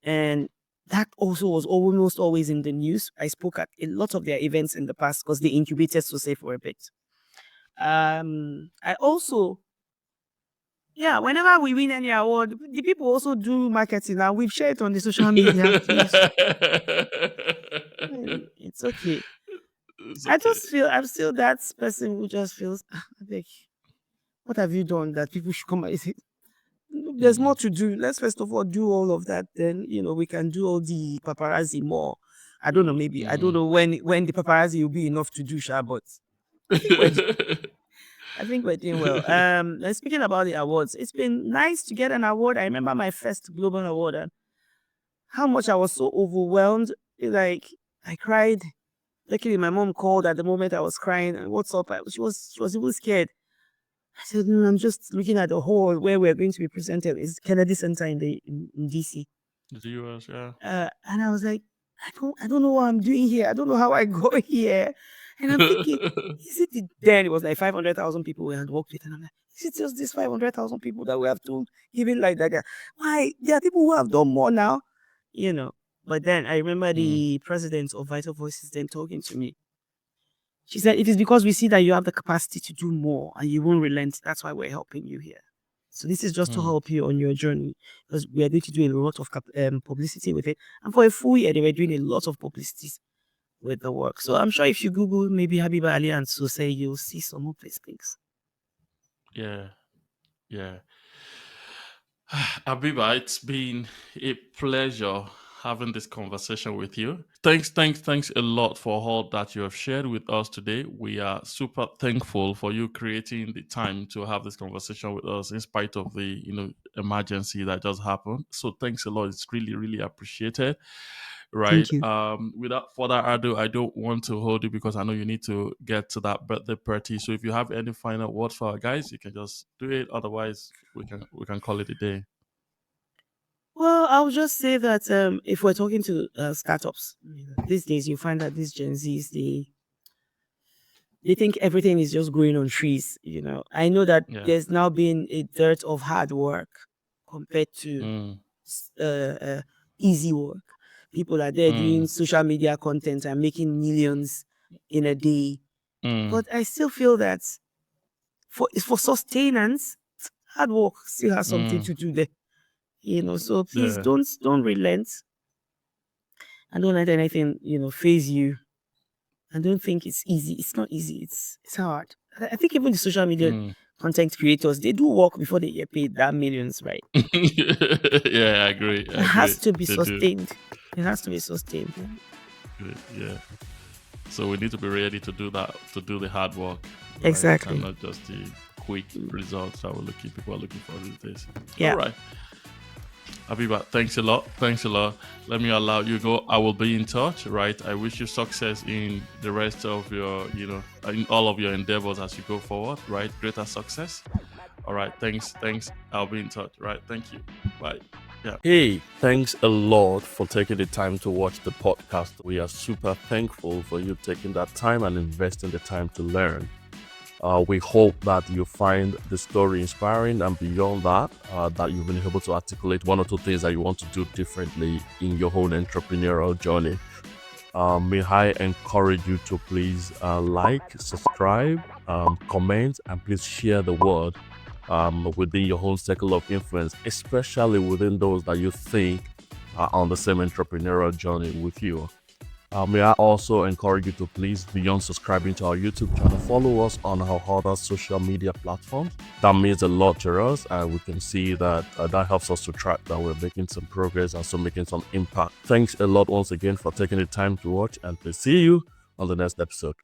Speaker 1: and that also was almost always in the news. I spoke at a lot of their events in the past because they incubated Sosai for a bit. I also, yeah, whenever we win any award, the people also do marketing now. We've shared it on the social media, please. It's okay.
Speaker 2: It's
Speaker 1: I
Speaker 2: okay.
Speaker 1: just feel I'm still that person who just feels, like, what have you done that people should come and say, there's more
Speaker 2: Mm,
Speaker 1: to do. Let's first of all do all of that. Then, we can do all the paparazzi more. I don't know, maybe. I don't
Speaker 2: mm.
Speaker 1: know when the paparazzi will be enough to do, Sha, but I think we're I think we're doing well. And speaking about the awards, it's been nice to get an award. I remember my first global award and how much I was so overwhelmed. Like, I cried. Luckily, my mom called at the moment I was crying. And what's up? She was even scared. I said, "No, I'm just looking at the hall where we're going to be presented. It's Kennedy Center in DC."
Speaker 2: The US, yeah.
Speaker 1: And I was like, I don't know what I'm doing here. I don't know how I got here. And I'm thinking, is it then it was like 500,000 people we had worked with, and I'm like, is it just these 500,000 people that we have to give it like that? Why? There are people who have done more now, you know. But then I remember
Speaker 2: Mm,
Speaker 1: the president of Vital Voices then talking to me. She said, it is because we see that you have the capacity to do more and you won't relent. That's why we're helping you here. So this is just to
Speaker 2: mm.
Speaker 1: help you on your journey because we are going to do a lot of publicity with it. And for a full year, they were doing a lot of publicities with the work. So I'm sure if you Google maybe Habiba Ali and Sosai, you'll see some of these things.
Speaker 2: Yeah, yeah. Abiba, it's been a pleasure having this conversation with you. Thanks a lot for all that you have shared with us today. We are super thankful for you creating the time to have this conversation with us in spite of the, emergency that just happened. So thanks a lot. It's really, really appreciated. Right.
Speaker 1: Thank you.
Speaker 2: Without further ado, I don't want to hold you because I know you need to get to that birthday party. So if you have any final words for our guys, you can just do it. Otherwise, we can call it a day.
Speaker 1: Well, I'll just say that if we're talking to startups these days, you find that these Gen Zs, they think everything is just growing on trees. I know that
Speaker 2: Yeah.
Speaker 1: there's now been a dearth of hard work compared to
Speaker 2: Mm,
Speaker 1: s- uh, uh, easy work. People are there doing
Speaker 2: mm,
Speaker 1: social media content and making millions in a day.
Speaker 2: mm,
Speaker 1: But I still feel that for sustenance, hard work still has something
Speaker 2: mm.
Speaker 1: to do there. So please
Speaker 2: Yeah.
Speaker 1: don't relent and don't let anything phase you. And don't think it's easy. It's not easy. It's hard. I think even the social media
Speaker 2: Mm.
Speaker 1: content creators, they do work before they get paid that millions, right?
Speaker 2: Yeah, I agree.
Speaker 1: It
Speaker 2: I
Speaker 1: has
Speaker 2: agree.
Speaker 1: to be
Speaker 2: They do.
Speaker 1: sustained. It has to be sustained. Yeah.
Speaker 2: Good. Yeah. So we need to be ready to do that, to do the hard work, right? And
Speaker 1: Exactly.
Speaker 2: not just the quick
Speaker 1: Mm.
Speaker 2: results that people are looking for these days. All
Speaker 1: Yeah.
Speaker 2: right. Abiba, thanks a lot. Thanks a lot. Let me allow you go. I will be in touch, right? I wish you success in the rest of your, in all of your endeavors as you go forward, right? Greater success. All right. Thanks. Thanks. I'll be in touch. Right. Thank you. Bye. Yeah.
Speaker 3: Hey, thanks a lot for taking the time to watch the podcast. We are super thankful for you taking that time and investing the time to learn. We hope that you find the story inspiring, and beyond that, that you've been able to articulate one or two things that you want to do differently in your own entrepreneurial journey. May I encourage you to please like, subscribe, comment, and please share the word within your own circle of influence, especially within those that you think are on the same entrepreneurial journey with you. May I also encourage you to please, beyond subscribing to our YouTube channel, follow us on our other social media platforms. That means a lot to us, and we can see that that helps us to track that we're making some progress and so making some impact. Thanks a lot once again for taking the time to watch, and we'll see you on the next episode.